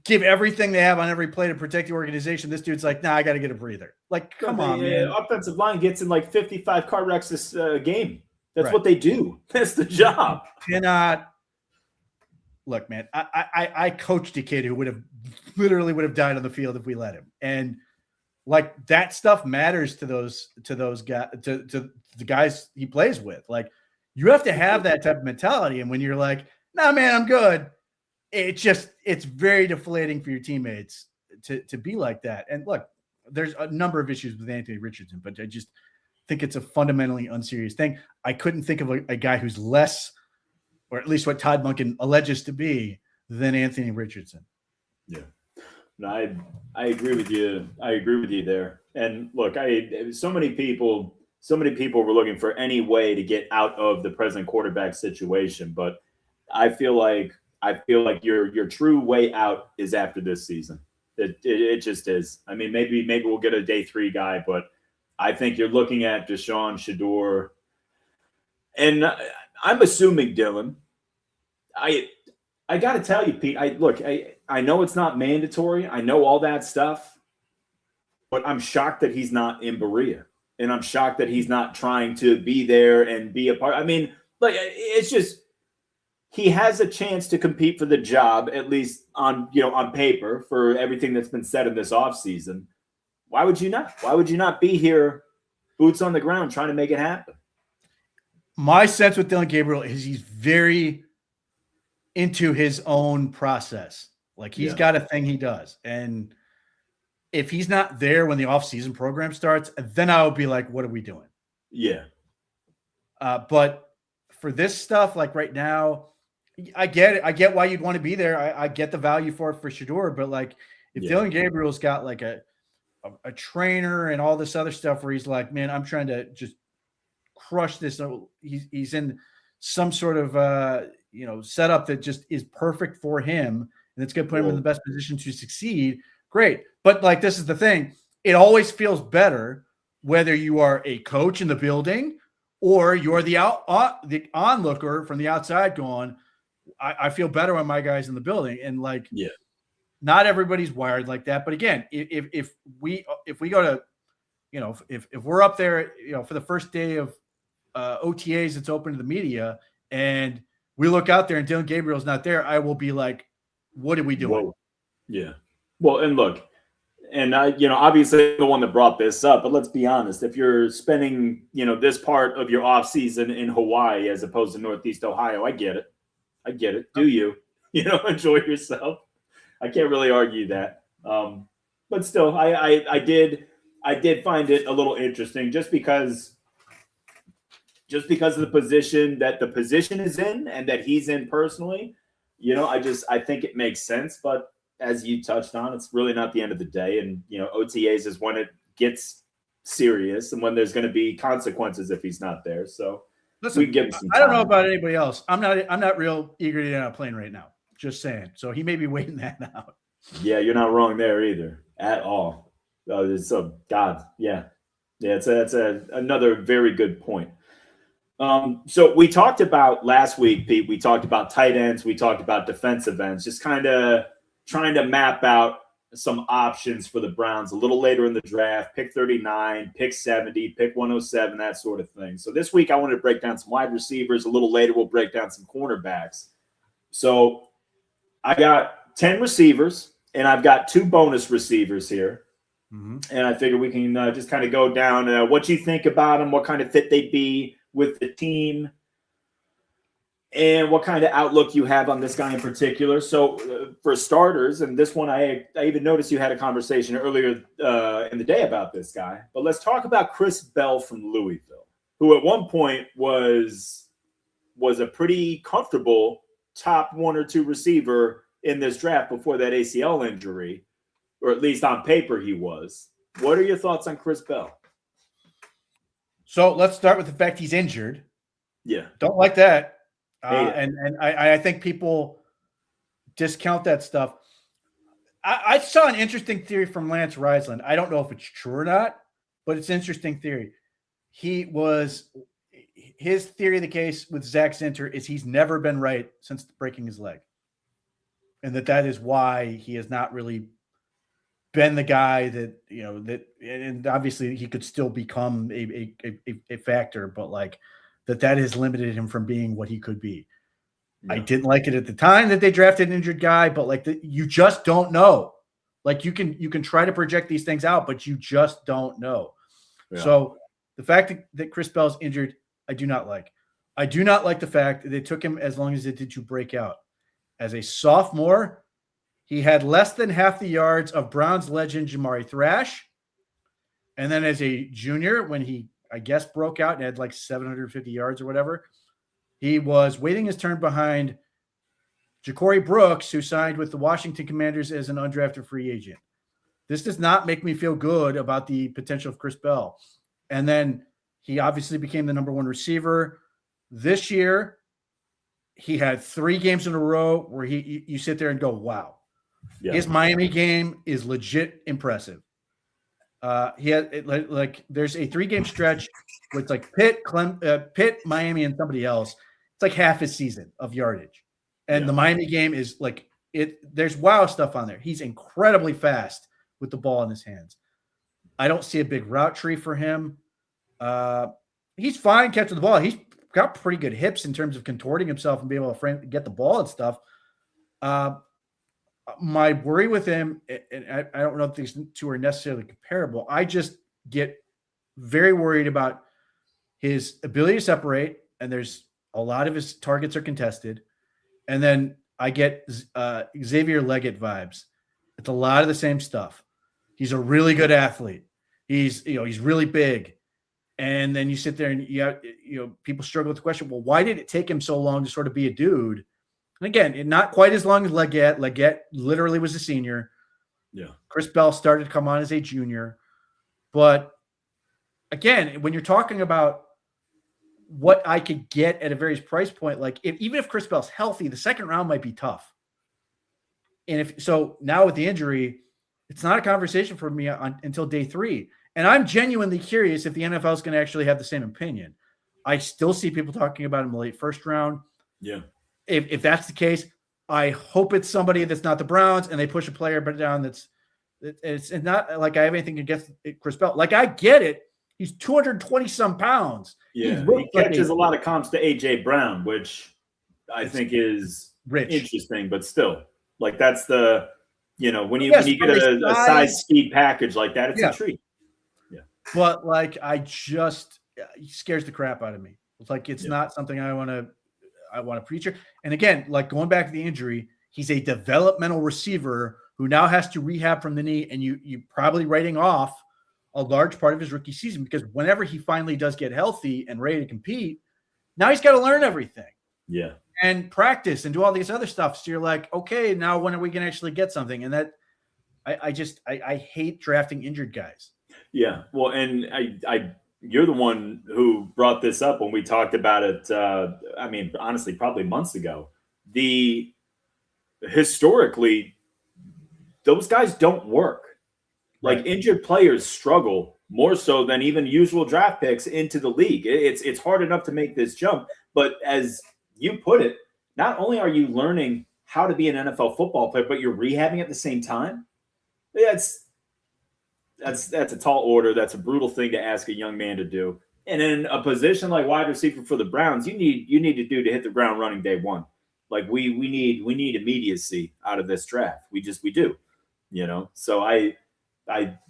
give everything they have on every play to protect the organization. This dude's like, nah, I got to get a breather. Like, come on, man. Offensive line gets in like 55 car wrecks this game. That's what they do. That's the job. Cannot look, man. I coached a kid who would have died on the field if we let him, and like that stuff matters to those guys, to the guys he plays with. Like you have to have that type of mentality, and when you're like, nah, man, I'm good. It's very deflating for your teammates to be like that. And look, there's a number of issues with Anthony Richardson, but I just think it's a fundamentally unserious thing. I couldn't think of a guy who's less, or at least what Todd Monken alleges to be, than Anthony Richardson. Yeah, no, I agree with you. I agree with you there. And look, so many people were looking for any way to get out of the present quarterback situation, but I feel like your true way out is after this season. It just is. I mean, maybe we'll get a day 3 guy, but I think you're looking at Deshaun, Shador, and I'm assuming Dylan. I got to tell you, Pete. I know it's not mandatory. I know all that stuff, but I'm shocked that he's not in Berea, and I'm shocked that he's not trying to be there and be a part. I mean, like it's just he has a chance to compete for the job, at least on paper, for everything that's been said in this offseason. Why would you not? Why would you not be here, boots on the ground, trying to make it happen? My sense with Dillon Gabriel is he's very into his own process. Like he's got a thing he does. And if he's not there when the offseason program starts, then I would be like, what are we doing? Yeah. But for this stuff, like right now, I get it. I get why you'd want to be there. I get the value for it for sure. But like if Dillon Gabriel's got like a trainer and all this other stuff where he's like, man, I'm trying to just crush this. He's in some sort of setup that just is perfect for him, and it's going to put him in the best position to succeed. Great, but like this is the thing: it always feels better whether you are a coach in the building or you're the onlooker from the outside going, I feel better when my guy's in the building. And like, not everybody's wired like that. But again, if we go to, if we're up there, for the first day of OTAs, it's open to the media, and we look out there and Dillon Gabriel's not there, I will be like, what are we doing? Whoa. Yeah. Well, and look, and obviously the one that brought this up, but let's be honest, if you're spending, this part of your off season in Hawaii as opposed to Northeast Ohio, I get it. Do you, enjoy yourself? I can't really argue that. But still, I did find it a little interesting just because of the position that the position is in and that he's in personally. I think it makes sense, but as you touched on, it's really not the end of the day. And, OTAs is when it gets serious and when there's going to be consequences if he's not there. So listen, we give him some time. I don't know about anybody else. I'm not real eager to get on a plane right now. Just saying. So he may be waiting that out. Yeah, you're not wrong there either at all. God. Yeah. Yeah. It's another very good point. So we talked about last week, Pete, we talked about tight ends. We talked about defensive ends, just kind of trying to map out some options for the Browns a little later in the draft, pick 39, pick 70, pick 107, that sort of thing. So this week I wanted to break down some wide receivers. A little later, we'll break down some cornerbacks. So I got 10 receivers and I've got 2 bonus receivers here. Mm-hmm. And I figure we can just kind of go down what you think about them, what kind of fit they'd be with the team, and what kind of outlook you have on this guy in particular. So for starters, and this one I even noticed you had a conversation earlier in the day about this guy, but let's talk about Chris Bell from Louisville, who at one point was a pretty comfortable top 1 or 2 receiver in this draft before that ACL injury, or at least on paper he was. What are your thoughts on Chris Bell? So let's start with the fact he's injured. Yeah. Don't like that. And I think people discount that stuff. I saw an interesting theory from Lance Riesland. I don't know if it's true or not, but it's an interesting theory. His theory of the case with Zach Zinter is he's never been right since breaking his leg. And that is why he has not really been the guy that, and obviously he could still become a factor, but like that has limited him from being what he could be. Yeah. I didn't like it at the time that they drafted an injured guy, but like you just don't know. Like you can try to project these things out, but you just don't know. Yeah. So the fact that Chris Bell's injured, I do not like. I do not like the fact that it took him as long as it did to break out. As a sophomore, he had less than half the yards of Browns legend Jamari Thrash. And then as a junior, when he, I guess, broke out and had like 750 yards or whatever, he was waiting his turn behind Ja'Cory Brooks, who signed with the Washington Commanders as an undrafted free agent. This does not make me feel good about the potential of Chris Bell. And then he obviously became the number 1 receiver. This year, he had 3 games in a row where you sit there and go, wow. Yeah. His Miami game is legit impressive. He had there's a 3-game stretch with like Pitt, Miami, and somebody else. It's like half his season of yardage. And the Miami game is like it. There's wow stuff on there. He's incredibly fast with the ball in his hands. I don't see a big route tree for him. He's fine catching the ball. He's got pretty good hips in terms of contorting himself and being able to get the ball and stuff. My worry with him, and I don't know if these two are necessarily comparable. I just get very worried about his ability to separate, and there's a lot of his targets are contested. And then I get Xavier Leggett vibes. It's a lot of the same stuff. He's a really good athlete. He's really big. And then you sit there and people struggle with the question, well, why did it take him so long to sort of be a dude? And again, not quite as long as Leggett. Leggett literally was a senior. Yeah. Chris Bell started to come on as a junior. But again, when you're talking about what I could get at a various price point, like even if Chris Bell's healthy, the second round might be tough. And now with the injury, it's not a conversation for me until day 3. And I'm genuinely curious if the NFL is going to actually have the same opinion. I still see people talking about him late first round. Yeah. If that's the case, I hope it's somebody that's not the Browns and they push a player down it's not like I have anything against Chris Bell. Like, I get it. He's 220 some pounds. Yeah. He catches a lot of comps to AJ Brown, which I think is interesting, but still, like, that's the, when you get a size speed package like that, it's a treat. Yeah. But like, he scares the crap out of me. It's like, it's not something I want to preach. And again, like, going back to the injury, he's a developmental receiver who now has to rehab from the knee, and you probably writing off a large part of his rookie season, because whenever he finally does get healthy and ready to compete, now he's got to learn everything. Yeah. And practice and do all these other stuff. So you're like, okay, now when are we going to actually get something? And that I hate drafting injured guys. Yeah. Well, and you're the one who brought this up when we talked about it. Honestly, probably months ago. Historically, those guys don't work. Like, injured players struggle more so than even usual draft picks into the league. It's hard enough to make this jump. But as you put it, not only are you learning how to be an NFL football player, but you're rehabbing at the same time. That's a tall order. That's a brutal thing to ask a young man to do. And in a position like wide receiver for the Browns, you need to hit the ground running day one. Like, we need immediacy out of this draft. We do. So I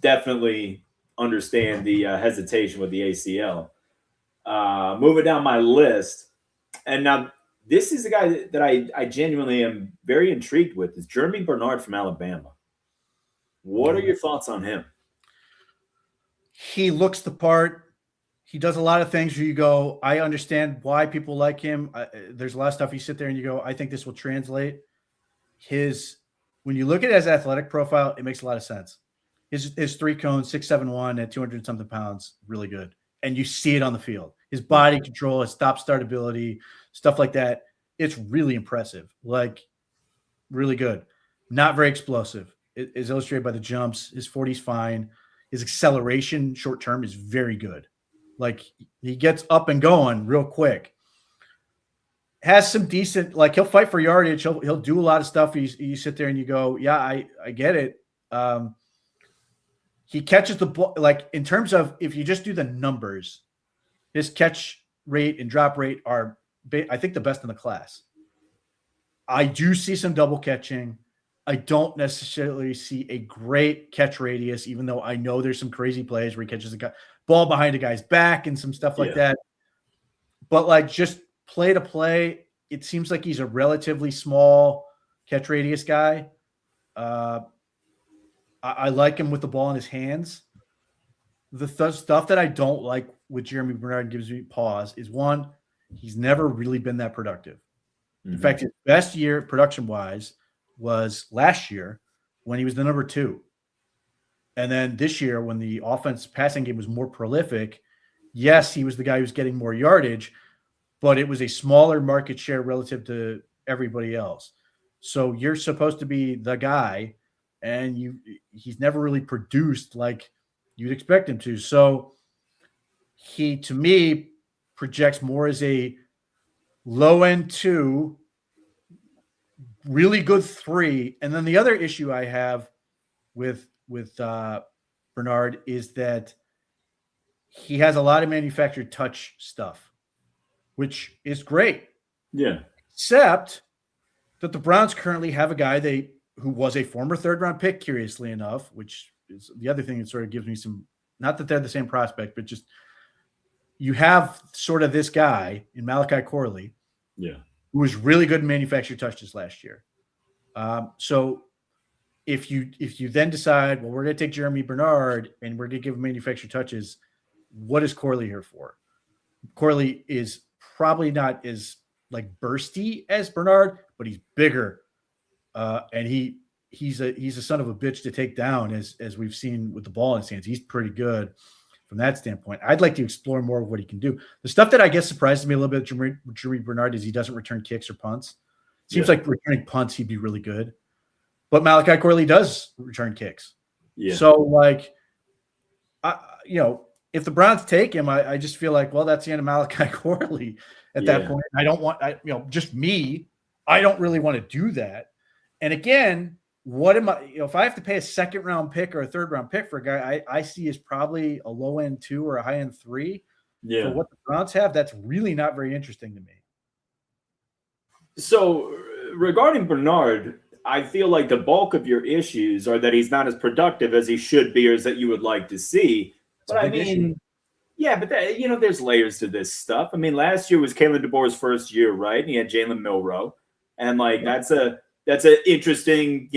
definitely understand the hesitation with the ACL. Moving down my list, and now this is a guy that I genuinely am very intrigued with. Is Jeremy Bernard from Alabama. What are your thoughts on him? He looks the part. He does a lot of things where you go, I understand why people like him. There's a lot of stuff you sit there and you go, I think this will translate. When you look at his athletic profile, it makes a lot of sense. His 3 cones, 6'7" at 200 something pounds, really good. And you see it on the field. His body control, his stop-start ability, stuff like that. It's really impressive. Like, really good. Not very explosive. It is illustrated by the jumps. His 40's fine. His acceleration short term is very good. Like, he gets up and going real quick. Has some decent, like, he'll fight for yardage. He'll do a lot of stuff. You sit there and you go, yeah, I get it. He catches the ball, like, in terms of, if you just do the numbers, his catch rate and drop rate are, I think, the best in the class. I do see some double catching. I don't necessarily see a great catch radius, even though I know there's some crazy plays where he catches a ball behind a guy's back and some stuff like that. But, like, just play to play, it seems like he's a relatively small catch radius guy. I like him with the ball in his hands. The stuff that I don't like with Jeremy Bernard gives me pause is, one, he's never really been that productive. Mm-hmm. In fact, his best year production-wise was last year when he was the number 2. And then this year, when the offense passing game was more prolific, yes, he was the guy who was getting more yardage, but it was a smaller market share relative to everybody else. So you're supposed to be the guy, and he's never really produced like you'd expect him to. So he, to me, projects more as a low-end 2, really good 3. And then the other issue I have with Bernard is that he has a lot of manufactured touch stuff. which is great. Yeah. Except that the Browns currently have a guy who was a former third-round pick, curiously enough, which is the other thing that sort of gives me some, not that they're the same prospect, but just you have sort of this guy in Malachi Corley, who was really good in manufactured touches last year. So if you then decide, well, we're going to take Jeremy Bernard and we're going to give him manufactured touches, what is Corley here for? Corley is probably not as like bursty as Bernard, but he's bigger, and he's a son of a bitch to take down, as we've seen with the ball in his hands. He's pretty good from that standpoint. I'd like to explore more of what he can do. The stuff that I guess surprises me a little bit with Jeremy Bernard is he doesn't return kicks or punts. Seems like returning punts, he'd be really good. But Malachi Corley does return kicks. Yeah. So, like, if the Browns take him, I just feel like, well, that's the end of Malachi Corley at that point. I don't want, just me, I don't really want to do that. And again, what am I, if I have to pay a second-round pick or a third-round pick for a guy I see as probably a low-end 2 or a high-end 3 for what the Browns have, that's really not very interesting to me. So regarding Bernard, I feel like the bulk of your issues are that he's not as productive as he should be or as that you would like to see. But I mean, but there's layers to this stuff. I mean, last year was Kalen DeBoer's first year, right? And he had Jalen Milroe. And like, that's an interesting,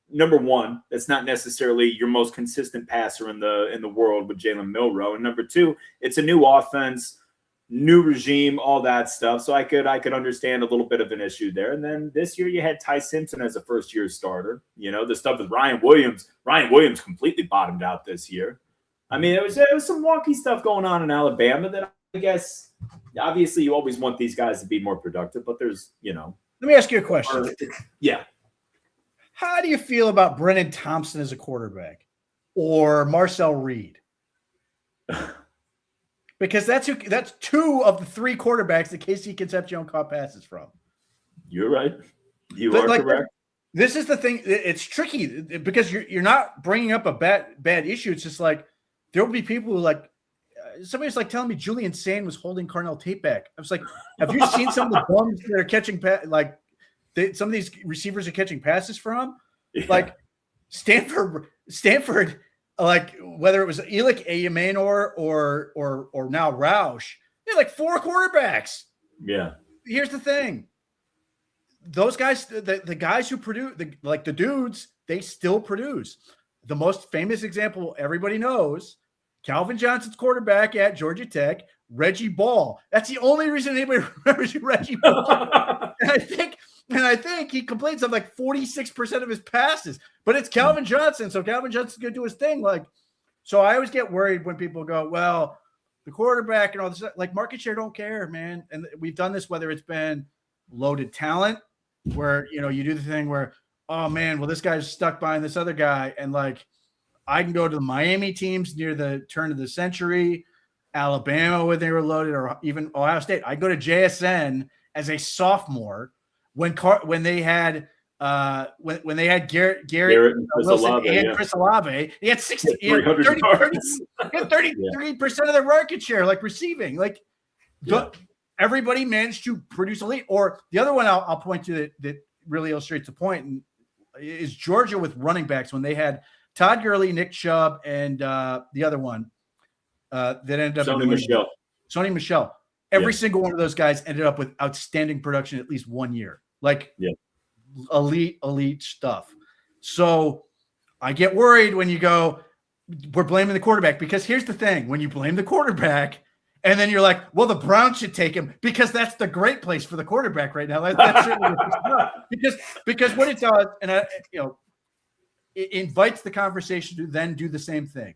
number one, that's not necessarily your most consistent passer in the world with Jalen Milroe. And number two, it's a new offense, new regime, all that stuff. So I could understand a little bit of an issue there. And then this year you had Ty Simpson as a first-year starter. The stuff with Ryan Williams. Ryan Williams completely bottomed out this year. I mean, it was some wonky stuff going on in Alabama that I guess obviously you always want these guys to be more productive, but there's, Let me ask you a question. Yeah. How do you feel about Brennan Thompson as a quarterback or Marcel Reed? Because that's 2 of the 3 quarterbacks that Casey Concepcion caught passes from. You're right. You are correct. This is the thing. It's tricky because you're not bringing up a bad issue. It's just like there will be people who somebody's like telling me Julian Sand was holding Carnell Tate back. I was like, have you seen some of the bums that are catching some of these receivers are catching passes from? Yeah. Like Stanford, like whether it was Elik Eyamanor or now Roush, they're like 4 quarterbacks. Yeah. Here's the thing. Those guys, the guys who produce, the dudes, they still produce. The most famous example everybody knows, Calvin Johnson's quarterback at Georgia Tech, Reggie Ball. That's the only reason anybody remembers Reggie Ball. and I think he completes on like 46% of his passes, but it's Calvin Johnson. So Calvin Johnson's going to do his thing. So I always get worried when people go, well, the quarterback and all this, like market share don't care, man. And we've done this, whether it's been loaded talent where, you do the thing where, oh man, well, this guy's stuck behind this other guy. And like, I can go to the Miami teams near the turn of the century, Alabama when they were loaded, or even Ohio State. I go to JSN as a sophomore when they had when they had Garrett Wilson and Chris Olave. He had 33% of their market share, like receiving. Like everybody managed to produce elite. Or the other one I'll point to that really illustrates the point is Georgia with running backs when they had Todd Gurley, Nick Chubb, and the other one that ended up Sony Michel. Every single one of those guys ended up with outstanding production at least 1 year. Elite stuff. So I get worried when you go, we're blaming the quarterback, because here's the thing. When you blame the quarterback and then you're like, well, the Browns should take him because that's the great place for the quarterback right now. That's because what it does, and it invites the conversation to then do the same thing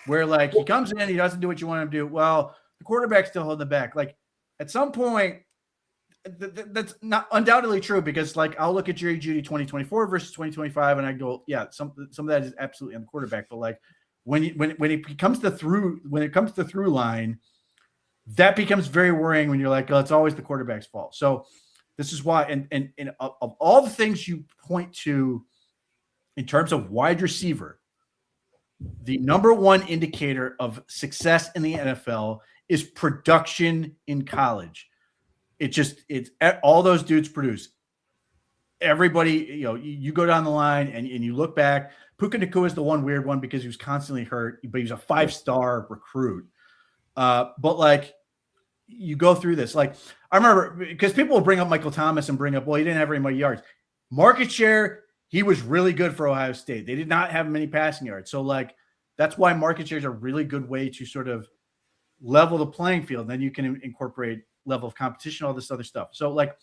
where like he comes in, he doesn't do what you want him to do. Well, the quarterback's still holding the back. Like at some point, that's not undoubtedly true, because like I'll look at Jerry Jeudy 2024 versus 2025 and I go, yeah, some of that is absolutely on the quarterback. But like when it comes to through line, that becomes very worrying when you're like, oh, it's always the quarterback's fault. So this is why, and of all the things you point to in terms of wide receiver, the number one indicator of success in the NFL is production in college. It's all those dudes produce. Everybody, you go down the line and you look back. Puka Nacua is the one weird one because he was constantly hurt, but he was a 5-star recruit. But like, you go through this. Like, I remember because people will bring up Michael Thomas and bring up, well, he didn't have very many yards. Market share, he was really good for Ohio State. They did not have many passing yards. So like, that's why market share is a really good way to sort of level the playing field. And then you can incorporate level of competition, all this other stuff. So like,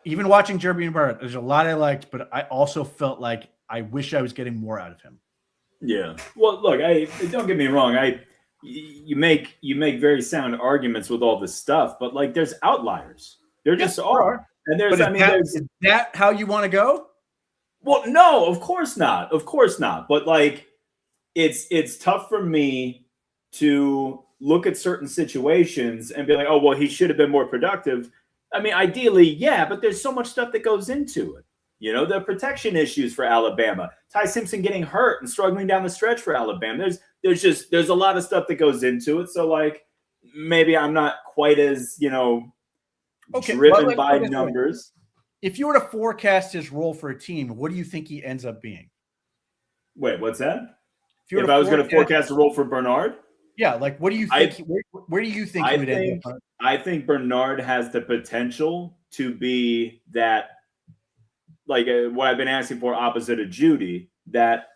even watching Jeremy Barrett, there's a lot I liked, but I also felt like I wish I was getting more out of him. Yeah. Well, look, don't get me wrong. You make very sound arguments with all this stuff, but like there's outliers. There just are. And there's, is that how you want to go? Well, no, of course not. Of course not. But like, it's tough for me to look at certain situations and be like, oh, well, he should have been more productive. I mean, ideally, yeah, but there's so much stuff that goes into it. The protection issues for Alabama, Ty Simpson getting hurt and struggling down the stretch for Alabama. There's a lot of stuff that goes into it. So like, maybe I'm not quite as, driven by numbers. If you were to forecast his role for a team, what do you think he ends up being? Wait, what's that? If I was going to forecast a role for Bernard? Yeah, like what do you think? Where do you think he would end up? I think Bernard has the potential to be that, like what I've been asking for opposite of Judy, that,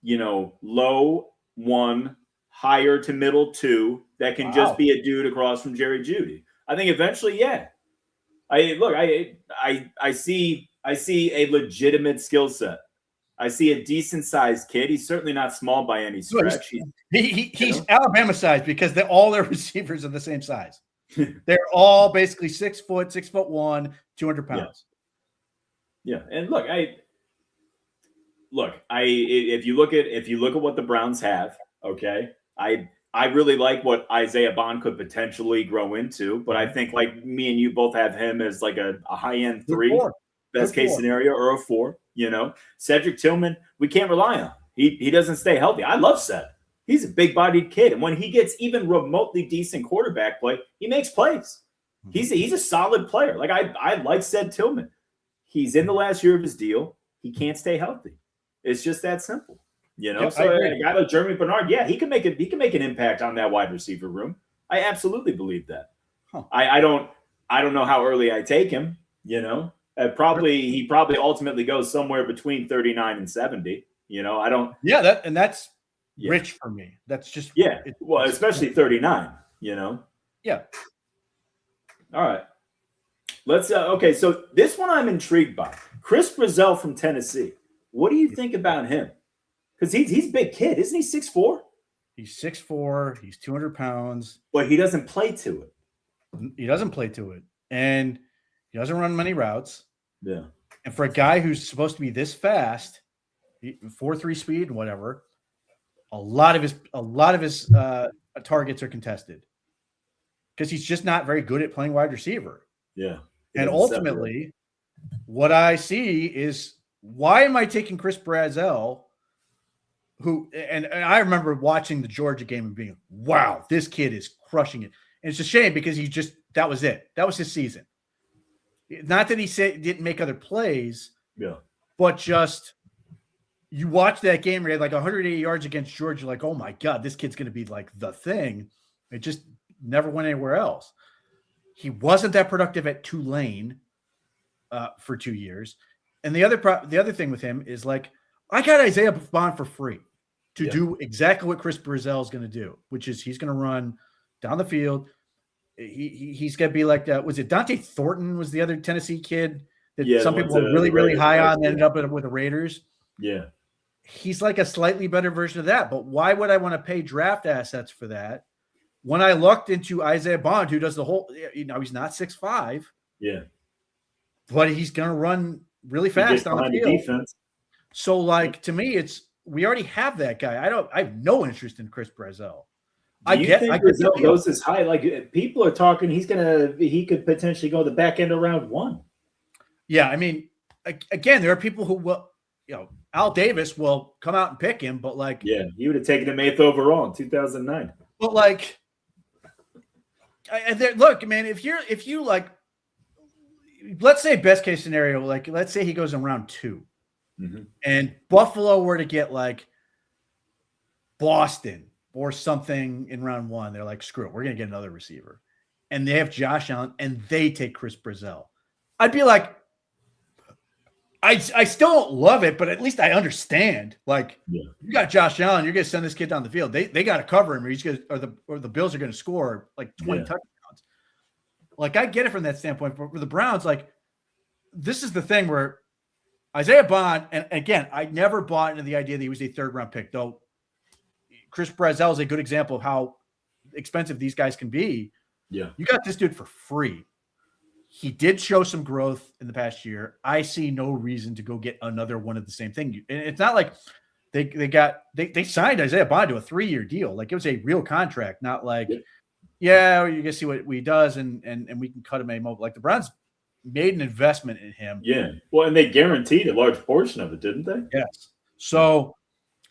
low 1, higher to middle 2, that can just be a dude across from Jerry Jeudy. I think eventually, yeah. I see a legitimate skill set. I see a decent sized kid. He's certainly not small by any stretch. He's Alabama sized because all their receivers are the same size. They're all basically 6 foot, 6'1", 200 pounds. Yeah. And if you look at what the Browns have, okay, I really like what Isaiah Bond could potentially grow into, but I think like me and you both have him as like a high-end 3, best case scenario, or a 4, Cedric Tillman, we can't rely on. He doesn't stay healthy. I love Ced. He's a big-bodied kid, and when he gets even remotely decent quarterback play, he makes plays. He's a solid player. Like I like Ced Tillman. He's in the last year of his deal. He can't stay healthy. It's just that simple. So a guy like Jeremy Bernard, yeah, he can make an impact on that wide receiver room. I absolutely believe that. Huh. I don't know how early I take him. He probably ultimately goes somewhere between 39 and 70. I don't. Yeah, that's rich for me. That's just well, especially 39. Yeah. All right. Let's. Okay, so this one I'm intrigued by. Chris Brazell from Tennessee. What do you think about him? Because he's a big kid. Isn't he 6'4"? He's 6'4". He's 200 pounds. But he doesn't play to it. He doesn't play to it. And he doesn't run many routes. Yeah. And for a guy who's supposed to be this fast, 4.3 speed and whatever, a lot of his targets are contested. Because he's just not very good at playing wide receiver. Yeah. And ultimately, what I see is, why am I taking Chris Brazell, who, and I remember watching the Georgia game and being, wow, this kid is crushing it. And it's a shame because that was it. That was his season. Not that he didn't make other plays, but just you watch that game where he had like 180 yards against Georgia, like, oh my God, this kid's going to be like the thing. It just never went anywhere else. He wasn't that productive at Tulane for 2 years. And the other thing with him is, like, I got Isaiah Bond for free to do exactly what Chris Brazell is going to do, which is he's going to run down the field. He's going to be like, was it Dante Thornton was the other Tennessee kid that some people were really, really high on and ended up with the Raiders? Yeah. He's like a slightly better version of that. But why would I want to pay draft assets for that when I looked into Isaiah Bond, who does the whole, he's not 6'5". Yeah. But he's going to run really fast on the field. Defense. So, like, to me, we already have that guy. I have no interest in Chris Brazell. Do you think Brazell goes as high? Like, people are talking, he could potentially go the back end of round 1. Yeah, I mean, again, there are people who will, Al Davis will come out and pick him, but like, he would have taken him 8th overall in 2009. But like, look, man, if you like, let's say best case scenario, like let's say he goes in round 2 and Buffalo were to get like Boston or something in round 1. They're like, screw it, we're going to get another receiver. And they have Josh Allen and they take Chris Brazell. I'd be like, I still don't love it, but at least I understand. Like, you got Josh Allen, you're going to send this kid down the field. They got to cover him, or he's going to, or the Bills are going to score like 20 touchdowns. Like, I get it from that standpoint, but for the Browns, like, this is the thing where Isaiah Bond, and again, I never bought into the idea that he was a 3rd-round pick, though Chris Brazell is a good example of how expensive these guys can be. Yeah. You got this dude for free. He did show some growth in the past year. I see no reason to go get another one of the same thing. And it's not like they signed Isaiah Bond to a 3-year deal. Like, it was a real contract, not like, you're going to see what he does and we can cut him a mobile. Like, the Browns made an investment in him. Yeah. Well, and they guaranteed a large portion of it, didn't they? Yes. So,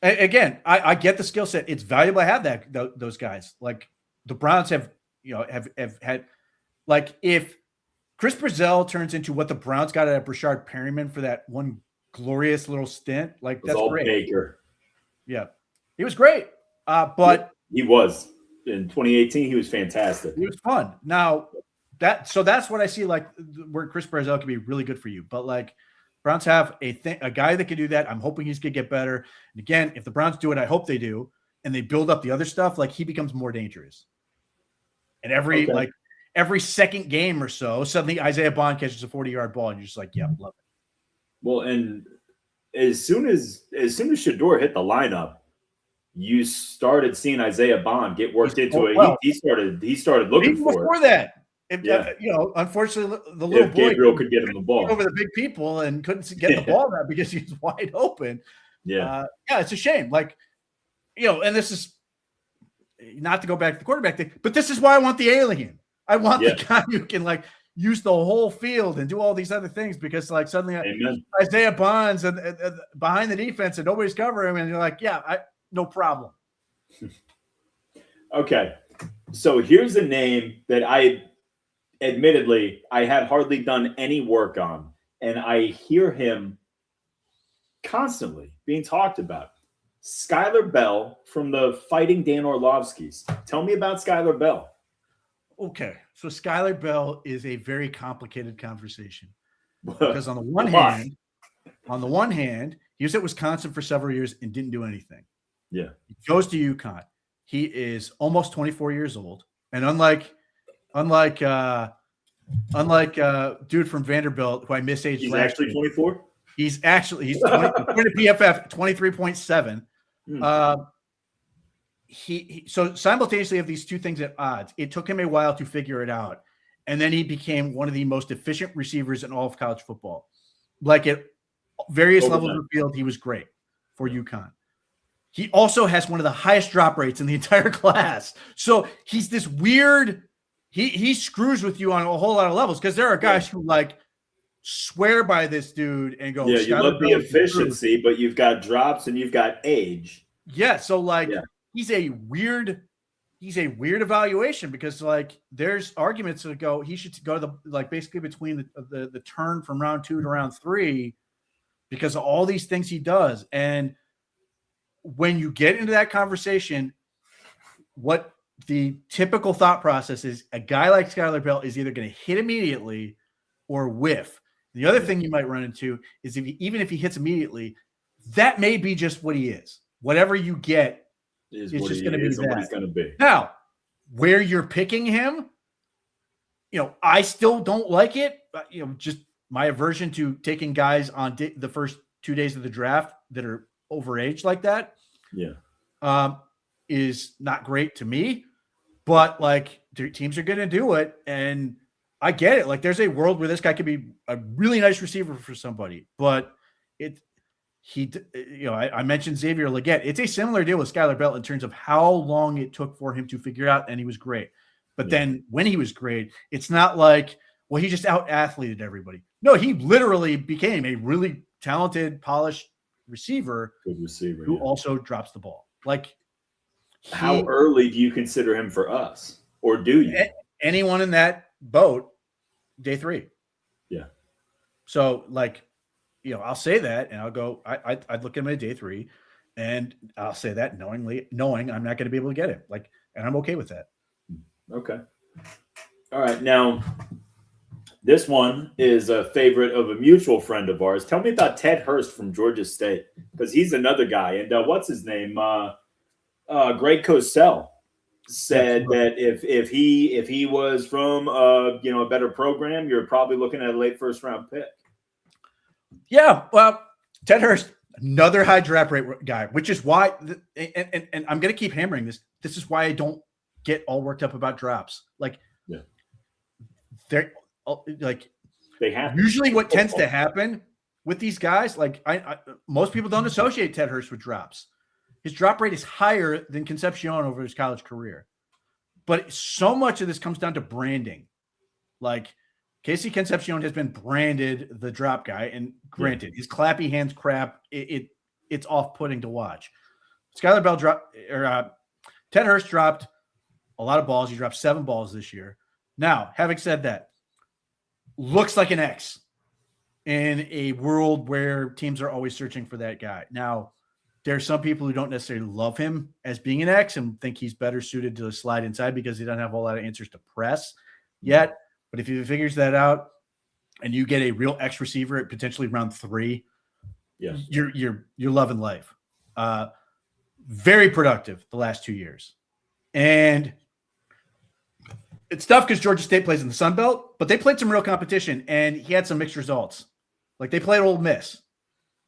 again, I get the skill set. It's valuable to have those guys. Like, the Browns have had, like, if Chris Brazell turns into what the Browns got out of Brashard Perryman for that one glorious little stint, like, that's all great. Baker. Yeah. He was great. But he was. In 2018, he was fantastic. He was fun. Now, that's what I see, like, where Chris Brazell could be really good for you. But, like, Browns have a guy that can do that. I'm hoping he's going to get better. And again, if the Browns do it, I hope they do, and they build up the other stuff, like, he becomes more dangerous. And every second game or so, suddenly Isaiah Bond catches a 40-yard ball, and you're just like, yeah, love it. Well, and as soon as Shedeur hit the lineup, you started seeing Isaiah Bond get worked into it. Well, he started looking for before it. That. Unfortunately, the little boy Gabriel could get him the ball over the big people and couldn't get the ball out because he was wide open. Yeah, it's a shame. Like, and this is not to go back to the quarterback thing, but this is why I want the alien. I want the guy who can, like, use the whole field and do all these other things, because, like, suddenly Isaiah Bonds and behind the defense and nobody's covering him, and you're like, no problem. Okay. So here's a name that I had hardly done any work on, and I hear him constantly being talked about. Skylar Bell from the Fighting Dan Orlovskis. Tell me about Skylar Bell. Okay. So Skylar Bell is a very complicated conversation, because on the one hand, he was at Wisconsin for several years and didn't do anything. Yeah. He goes to UConn. He is almost 24 years old. And unlike dude from Vanderbilt, who I misaged he's last actually year, 24? He's 20, according to PFF, 23.7. So simultaneously have these two things at odds. It took him a while to figure it out. And then he became one of the most efficient receivers in all of college football. Like, at various levels of the field, he was great for UConn. He also has one of the highest drop rates in the entire class. So he's this weird, he screws with you on a whole lot of levels, because there are guys who, like, swear by this dude and go, you love the efficiency, but you've got drops and you've got age. Yeah. So, like, he's a weird evaluation, because, like, there's arguments that go, he should go to the, like, basically between the turn from round 2 to round 3, because of all these things he does. And when you get into that conversation, what the typical thought process is, a guy like Skylar Bell is either going to hit immediately or whiff. The other thing you might run into is, even if he hits immediately, that may be just what he is. Whatever you get is just going to be what he's going to be. Now, where you're picking him, I still don't like it. Just my aversion to taking guys on the first 2 days of the draft that are overaged like that, is not great to me. But, like, teams are going to do it, and I get it. Like, there's a world where this guy could be a really nice receiver for somebody, but I mentioned Xavier Legette. It's a similar deal with Skylar Bell in terms of how long it took for him to figure it out, and he was great. But then when he was great, it's not like, well, he just out-athleted everybody. No, he literally became a really talented, polished receiver, who also drops the ball. Like, how early do you consider him for us, or do you? anyone in that boat day 3. Yeah. So like, I'll say that and I'll go, I'd look at him at day 3 and I'll say that knowing I'm not going to be able to get him. Like, and I'm okay with that. Okay. All right. Now, this one is a favorite of a mutual friend of ours. Tell me about Ted Hurst from Georgia State, because he's another guy. And what's his name? Greg Cosell said that if he was from a better program, you're probably looking at a late first round pick. Yeah, well, Ted Hurst, another high draft rate guy, which is why, and I'm going to keep hammering this. This is why I don't get all worked up about drops. Like, they're like, they have usually what tends to happen with these guys. Like, most people don't associate Ted Hurst with drops. His drop rate is higher than Concepcion over his college career, but so much of this comes down to branding. Like, Casey Concepcion has been branded the drop guy, and granted, his clappy hands crap, it's off-putting to watch. Skylar Bell Ted Hurst dropped a lot of balls. He dropped 7 balls this year. Now, having said that, looks like an X in a world where teams are always searching for that guy. Now, there are some people who don't necessarily love him as being an X and think he's better suited to slide inside because he doesn't have a whole lot of answers to press yet. But if he figures that out and you get a real X receiver at potentially round 3, you're loving life. Very productive the last 2 years. And it's tough because Georgia State plays in the Sun Belt, but they played some real competition and he had some mixed results. Like, they played Ole Miss,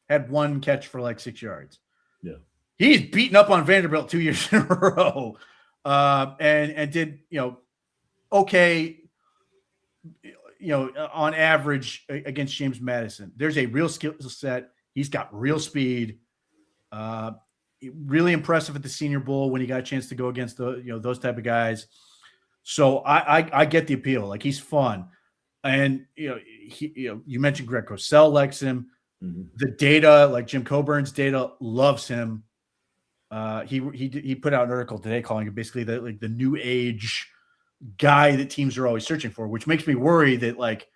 had 1 catch for like 6 yards. Yeah. He's beaten up on Vanderbilt 2 years in a row. And did, okay, on average against James Madison. There's a real skill set. He's got real speed. Really impressive at the Senior Bowl when he got a chance to go against those type of guys. So I get the appeal. Like, he's fun. And, you mentioned Greg Cosell likes him. Mm-hmm. The data, like Jim Coburn's data, loves him. He put out an article today calling it basically the new age guy that teams are always searching for, which makes me worry that, like,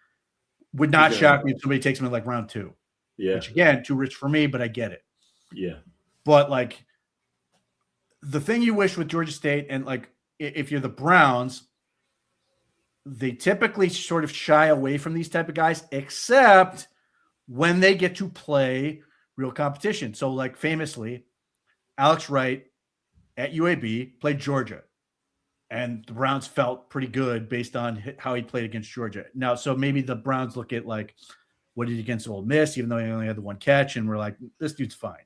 would not shock me if somebody takes him in like round 2. Yeah. Which, again, too rich for me, but I get it. Yeah. But, like, the thing you wish with Georgia State, and, like, if you're the Browns, they typically sort of shy away from these type of guys, except when they get to play real competition. So, like, famously, Alex Wright at UAB played Georgia, and the Browns felt pretty good based on how he played against Georgia. Now, so maybe the Browns look at, like, what he did against Ole Miss, even though he only had the 1 catch, and we're like, this dude's fine.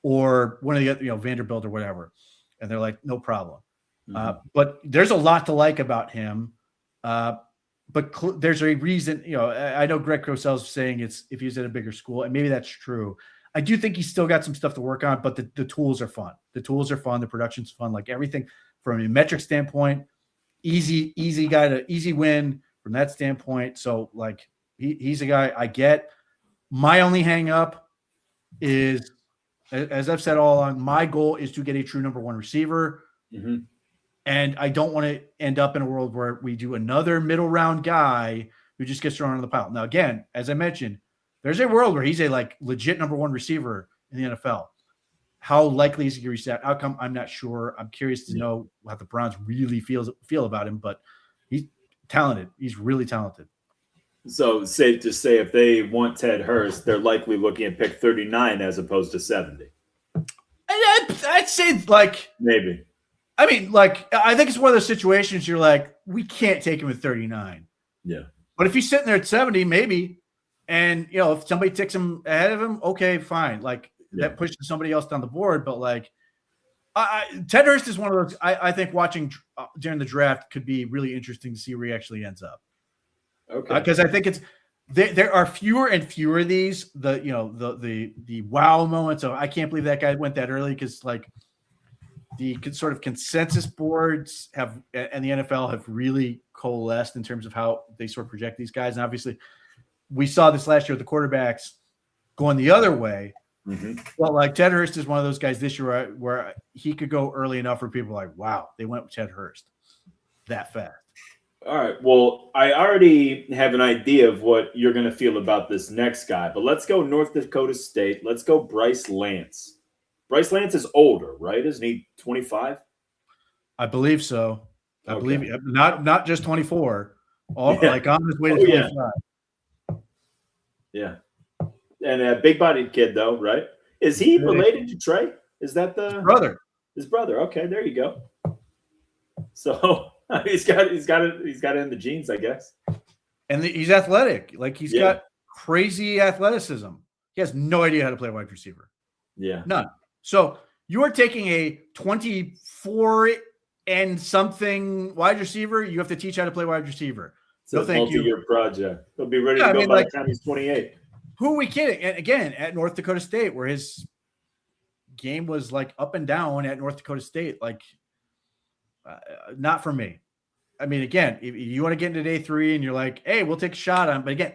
Or one of the other, Vanderbilt or whatever, and they're like, no problem. Mm-hmm. But there's a lot to like about him. But there's a reason, I know Greg Cosell's saying it's if he's at a bigger school, and maybe that's true. I do think he's still got some stuff to work on, but the tools are fun. The tools are fun. The production's fun. Like, everything from a metric standpoint, easy win from that standpoint. So, like, he's a guy I get. My only hang up is, as I've said all along, my goal is to get a true number 1 receiver. Mm-hmm. And I don't want to end up in a world where we do another middle round guy who just gets thrown on the pile. Now, again, as I mentioned, there's a world where he's a, like, legit number 1 receiver in the NFL. How likely is he to reach that outcome? I'm not sure. I'm curious to know how the Browns really feel about him, but he's talented. He's really talented. So, safe to say, if they want Ted Hurst, they're likely looking at pick 39 as opposed to 70. I'd say, like, maybe. I mean, like, I think it's one of those situations you're like, we can't take him at 39. Yeah. But if he's sitting there at 70, maybe. And, if somebody takes him ahead of him, okay, fine. Like, that pushes somebody else down the board. But, like, Ted Hurst is one of those, I think watching during the draft could be really interesting to see where he actually ends up. Okay. Because I think there are fewer and fewer of these, the wow moments of, I can't believe that guy went that early, because, like, the sort of consensus boards and the NFL have really coalesced in terms of how they sort of project these guys. And obviously we saw this last year with the quarterbacks going the other way. Mm-hmm. Well, like, Ted Hurst is one of those guys this year where he could go early enough where people are like, wow, they went with Ted Hurst that fast. All right. Well, I already have an idea of what you're going to feel about this next guy, but let's go North Dakota State. Let's go Bryce Lance. Bryce Lance is older, right? Isn't he 25? I believe so. I Okay. believe not just 24, Yeah. like on his way to Oh, yeah. 25. Yeah. And a big-bodied kid, though, right? Is he related to Trey? Is that the Brother. his brother? Okay, there you go. So he's got it in the genes, I guess. And he's athletic. Like he's Yeah. got crazy athleticism. He has no idea how to play wide receiver. Yeah. None. So you are taking a 24 and something wide receiver. You have to teach how to play wide receiver. It's a multi-year project. He'll be ready to go by the time he's 28. Who are we kidding? And again, at North Dakota State, where his game was like up and down at North Dakota State, like not for me. I mean, again, if you want to get into day 3 and you're like, hey, we'll take a shot on, but again,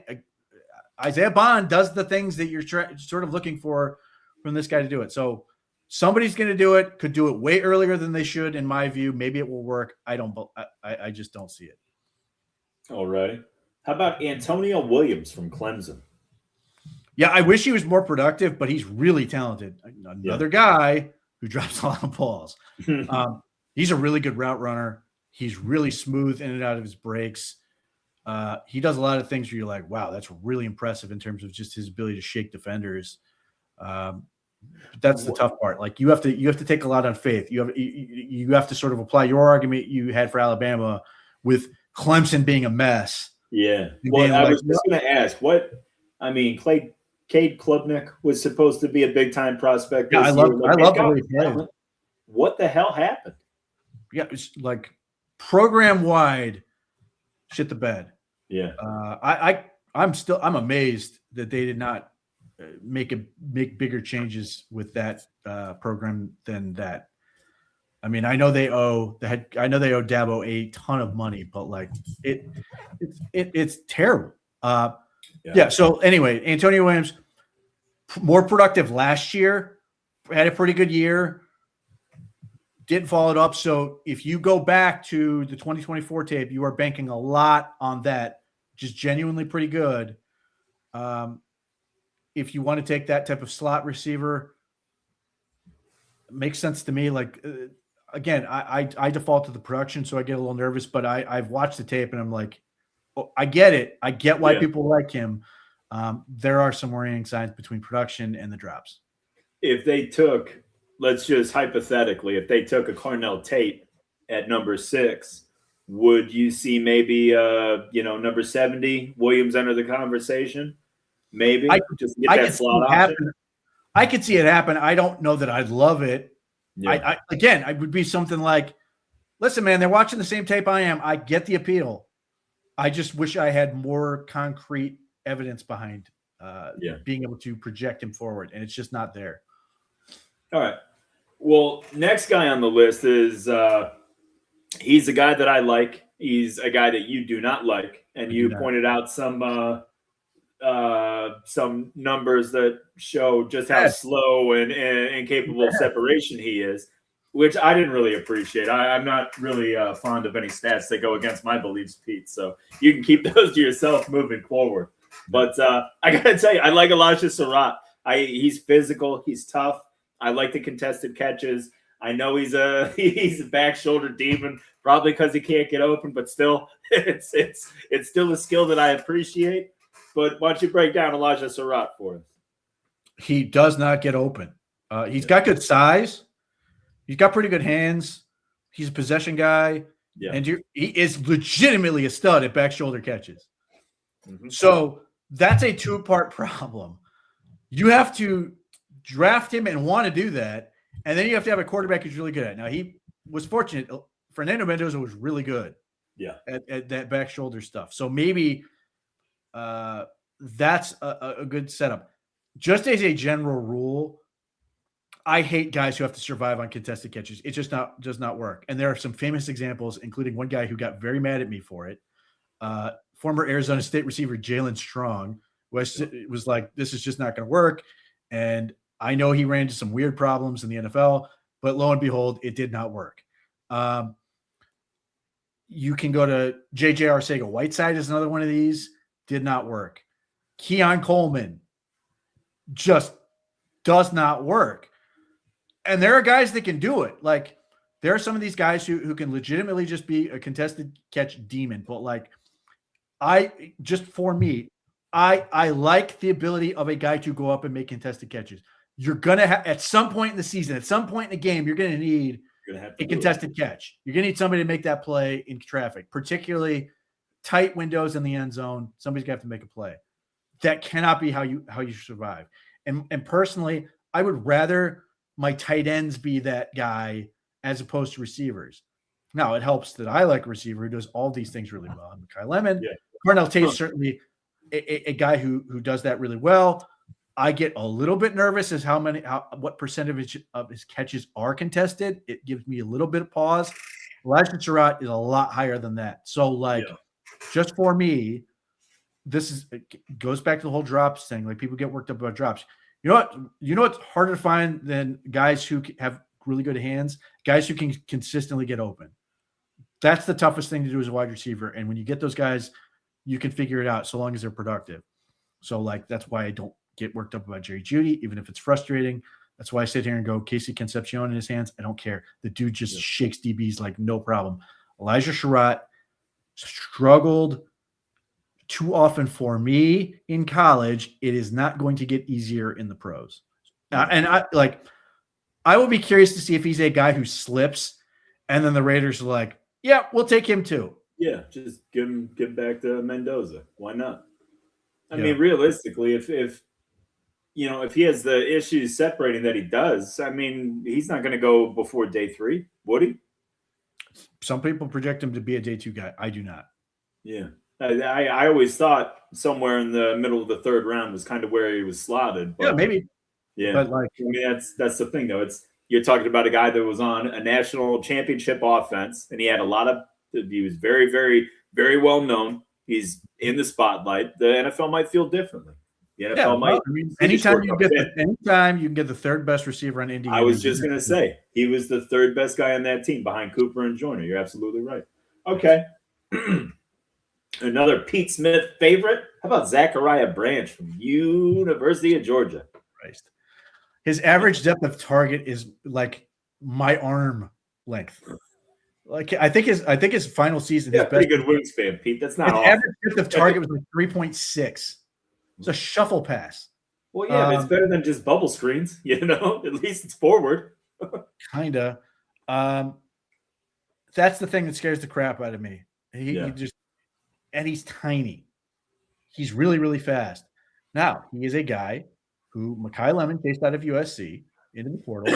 Isaiah Bond does the things that you're sort of looking for from this guy to do it. So somebody's going to do it, could do it way earlier than they should, in my view. Maybe it will work. I just don't see it. All right. How about Antonio Williams from Clemson? Yeah, I wish he was more productive, but he's really talented. Another guy who drops a lot of balls. He's a really good route runner. He's really smooth in and out of his breaks. He does a lot of things where you're like, wow, that's really impressive in terms of just his ability to shake defenders. That's the tough part. Like you have to take a lot on faith. You have to sort of apply your argument you had for Alabama with Clemson being a mess. Yeah. Well, I was just going to ask Cade Klubnik was supposed to be a big time prospect. Yeah, I love the way he played. What the hell happened? Yeah, it's like program wide shit the bed. Yeah. I'm amazed that they did not make bigger changes with that program than that. I mean, I know they owe Dabo a ton of money, but like it's terrible. Yeah. So anyway, Antonio Williams, more productive last year, had a pretty good year. Didn't follow it up. So if you go back to the 2024 tape, you are banking a lot on that. Just genuinely pretty good. If you want to take that type of slot receiver, it makes sense to me. Like, again, I default to the production, so I get a little nervous, but I've watched the tape and I'm like, oh, I get it. I get why people like him. There are some worrying signs between production and the drops. If they took, let's just hypothetically, if they took a Cornell Tate at number 6, would you see maybe, number 70, Williams enter the conversation? Maybe just get that slot option. I could see it happen. I don't know that I'd love it. Yeah. I would be something like, listen, man, they're watching the same tape I am. I get the appeal. I just wish I had more concrete evidence behind being able to project him forward, and it's just not there. All right. Well, next guy on the list is he's a guy that I like. He's a guy that you do not like, and you pointed out some numbers that show just how slow and incapable of separation he is, which I didn't really appreciate. I'm not really fond of any stats that go against my beliefs, Pete. So you can keep those to yourself moving forward. But I got to tell you, I like Elijah Surratt. He's physical. He's tough. I like the contested catches. I know he's a back shoulder demon, probably because he can't get open, but still, it's still a skill that I appreciate. But why don't you break down Elijah Surratt for us? He does not get open. He's got good size. He's got pretty good hands. He's a possession guy. Yeah. And he is legitimately a stud at back shoulder catches. Mm-hmm. So that's a 2-part problem. You have to draft him and want to do that. And then you have to have a quarterback who's really good at it. Now, he was fortunate. Fernando Mendoza was really good at that back shoulder stuff. So maybe that's a good setup. Just as a general rule, I hate guys who have to survive on contested catches. It just does not work. And there are some famous examples, including one guy who got very mad at me for it. Former Arizona State receiver Jalen Strong was like, this is just not going to work. And I know he ran into some weird problems in the NFL, but lo and behold, it did not work. You can go to J.J. Arcega-Whiteside is another one of these. Did not work. Keon Coleman just does not work. And there are guys that can do it. Like, there are some of these guys who can legitimately just be a contested catch demon. But like, I like the ability of a guy to go up and make contested catches. You're going to have, at some point in the season, at some point in the game, you're going to need a contested catch. You're going to need somebody to make that play in traffic, particularly tight windows in the end zone. Somebody's going to have to make a play. That cannot be how you survive. And personally, I would rather my tight ends be that guy as opposed to receivers. Now, it helps that I like a receiver who does all these things really well. And Kyle Lemon, Cornell Tate, certainly a guy who does that really well. I get a little bit nervous as what percentage of his catches are contested. It gives me a little bit of pause. Elijah Surratt is a lot higher than that. So, just for me, it goes back to the whole drops thing. Like, people get worked up about drops. You know what's harder to find than guys who have really good hands? Guys who can consistently get open. That's the toughest thing to do as a wide receiver. And when you get those guys, you can figure it out so long as they're productive. So, that's why I don't get worked up about Jerry Jeudy, even if it's frustrating. That's why I sit here and go, Casey Concepcion in his hands, I don't care. The dude just shakes DBs like no problem. Elijah Surratt struggled too often for me in college. It is not going to get easier in the pros. And I will be curious to see if he's a guy who slips and then the Raiders are like, yeah, we'll take him too. Yeah, just give back to Mendoza. Why not? I mean, realistically, if he has the issues separating that he does, I mean, he's not going to go before day 3, would he? Some people project him to be a day 2 guy. I do not. Yeah. I always thought somewhere in the middle of the 3rd round was kind of where he was slotted. But, yeah, maybe. Yeah. But I mean, that's the thing, though. You're talking about a guy that was on a national championship offense, and he had he was very, very, very well known. He's in the spotlight. The NFL might feel differently. The NFL might. I mean, anytime you can get the 3rd best receiver on Indiana. I was just going to say, he was the 3rd best guy on that team behind Cooper and Joyner. You're absolutely right. Okay. Another Pete Smith favorite. How about Zachariah Branch from University of Georgia? Christ. His average depth of target is like my arm length. Like, I think his final season. Yeah, pretty good wingspan, Pete. That's not his average depth of target was like 3.6. It's a shuffle pass. Well, yeah, but it's better than just bubble screens. At least it's forward. Kinda. That's the thing that scares the crap out of me. And he's tiny. He's really, really fast. Now, he is a guy who Mekhi Lemon chased out of USC into the portal.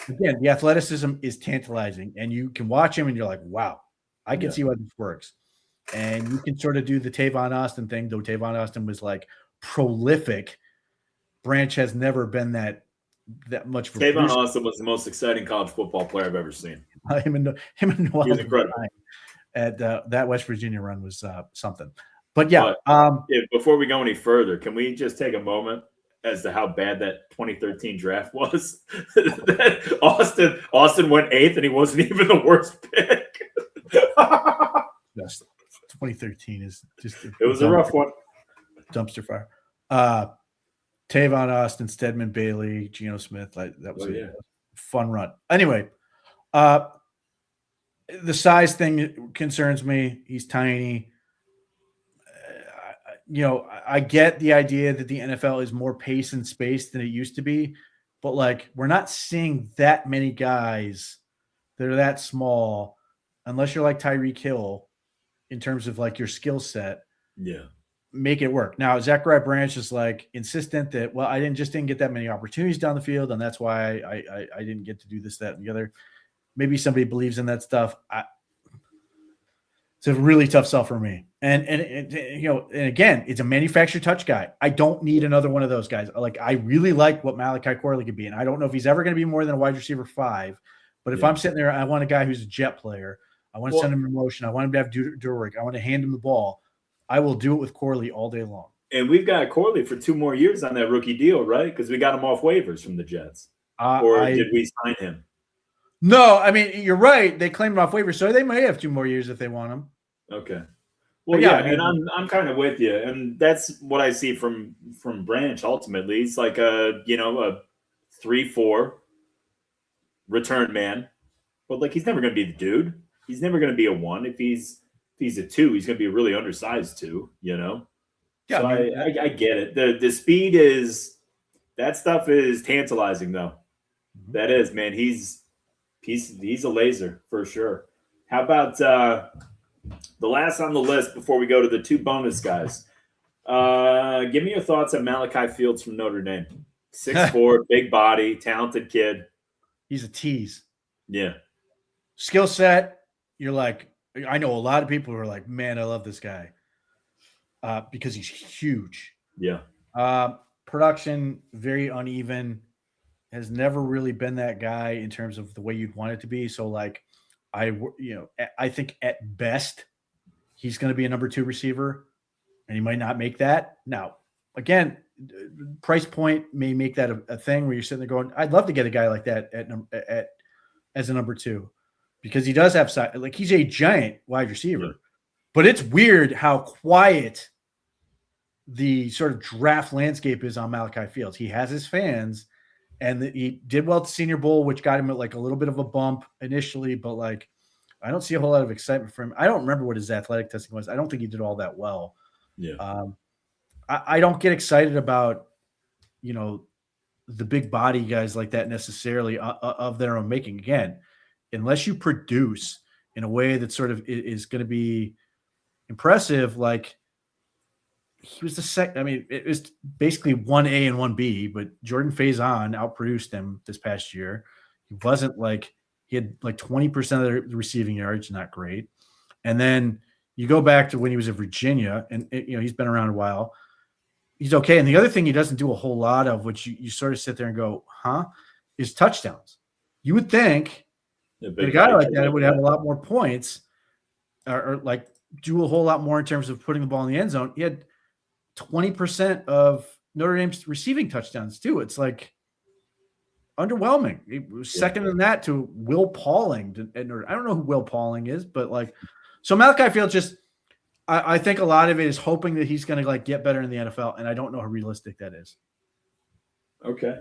Again, the athleticism is tantalizing, and you can watch him and you're like, wow, I can see why this works. And you can sort of do the Tavon Austin thing, though Tavon Austin was like prolific. Branch has never been that much. Tavon Austin was the most exciting college football player I've ever seen. Him and Noel. He was incredible. At that West Virginia run was something. But before we go any further, can we just take a moment as to how bad that 2013 draft was? Austin went 8th, and he wasn't even the worst pick. Yes, 2013 is just it was a rough one. Dumpster fire. Tavon Austin, Stedman Bailey, Geno Smith. That was a fun run. Anyway, the size thing concerns me. He's tiny. I get the idea that the NFL is more pace and space than it used to be, but we're not seeing that many guys that are that small, unless you're like Tyreek Hill in terms of your skill set. Yeah. Make it work. Now, Zachariah Branch is insistent that, I didn't get that many opportunities down the field, and that's why I didn't get to do this, that, and the other. Maybe somebody believes in that stuff. It's a really tough sell for me. And again, it's a manufactured touch guy. I don't need another one of those guys. I really like what Malachi Corley could be, and I don't know if he's ever going to be more than a wide receiver 5. But if I'm sitting there, I want a guy who's a jet player. I want to send him in motion. I want him to have do work. I want to hand him the ball. I will do it with Corley all day long. And we've got Corley for 2 more years on that rookie deal, right? Because we got him off waivers from the Jets. Or did we sign him? No, I mean, you're right. They claimed him off waivers, so they may have 2 more years if they want him. Okay. Well, yeah, yeah, I mean, and I'm kind of with you, and that's what I see from Branch. Ultimately, he's like a 3-4 return man, but like he's never going to be the dude. He's never going to be a 1. If he's a 2, he's going to be a really undersized 2. Yeah, so I mean, I get it. The speed is that stuff is tantalizing though. Mm-hmm. That is, man. He's a laser for sure. How about the last on the list before we go to the 2 bonus guys? Give me your thoughts on Malachi Fields from Notre Dame. 6'4", big body, talented kid. He's a tease. Yeah. Skill set, you're like, I know a lot of people who are like, man, I love this guy because he's huge. Yeah. Production, very uneven. Has never really been that guy in terms of the way you'd want it to be. So, like, I think at best he's going to be a number 2 receiver, and he might not make that. Now, again, price point may make that a thing where you're sitting there going, I'd love to get a guy like that at as a number 2 because he does have size. Like, he's a giant wide receiver, but it's weird how quiet the sort of draft landscape is on Malachi Fields. He has his fans. And he did well at the Senior Bowl, which got him at like a little bit of a bump initially, but like I don't see a whole lot of excitement for him. I don't remember what his athletic testing was. I don't think he did all that well. Yeah. I don't get excited about, the big body guys like that necessarily of their own making. Again, unless you produce in a way that sort of is going to be impressive, like he was the second. I mean, it was basically 1A and 1B, but Jordan Faison outproduced him this past year. He wasn't like he had like 20% of the receiving yards, not great. And then you go back to when he was at Virginia, and he's been around a while. He's okay. And the other thing he doesn't do a whole lot of, which you sort of sit there and go, is touchdowns. You would think that a guy like that would have a lot more points or like do a whole lot more in terms of putting the ball in the end zone. He had 20% of Notre Dame's receiving touchdowns too. It's like underwhelming. It was second in that to Will Pauling. I don't know who Will Pauling is, but like, so Malachi Fields just, I think a lot of it is hoping that he's going to like get better in the NFL. And I don't know how realistic that is. Okay.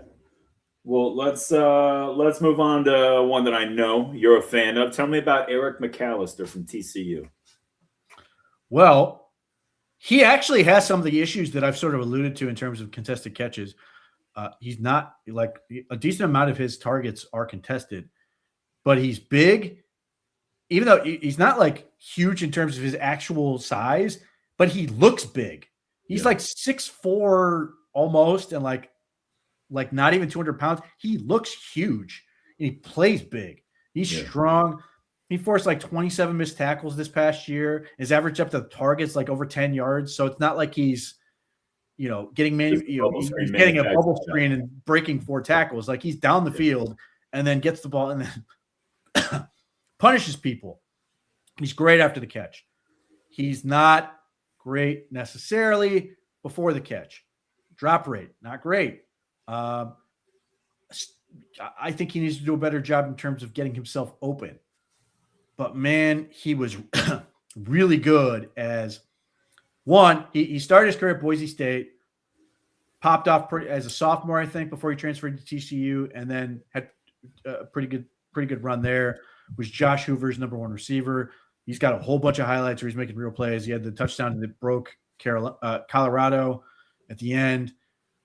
Well, let's move on to one that I know you're a fan of. Tell me about Eric McAllister from TCU. Well, he actually has some of the issues that I've sort of alluded to in terms of contested catches. He's not like a decent amount of his targets are contested, but he's big, even though he's not like huge in terms of his actual size, but he looks big. He's like 6'4" almost, and like not even 200 pounds. He looks huge and he plays big. He's strong. He forced like 27 missed tackles this past year. His average up to targets like over 10 yards. So it's not like he's, getting he's getting a bubble screen and breaking 4 tackles. Like he's down the field and then gets the ball and then punishes people. He's great after the catch. He's not great necessarily before the catch. Drop rate, not great. I think he needs to do a better job in terms of getting himself open. But, man, he was really good as one. He started his career at Boise State, popped off as a sophomore, I think, before he transferred to TCU, and then had a pretty good run there. Was Josh Hoover's number 1 receiver. He's got a whole bunch of highlights where he's making real plays. He had the touchdown that broke Colorado at the end.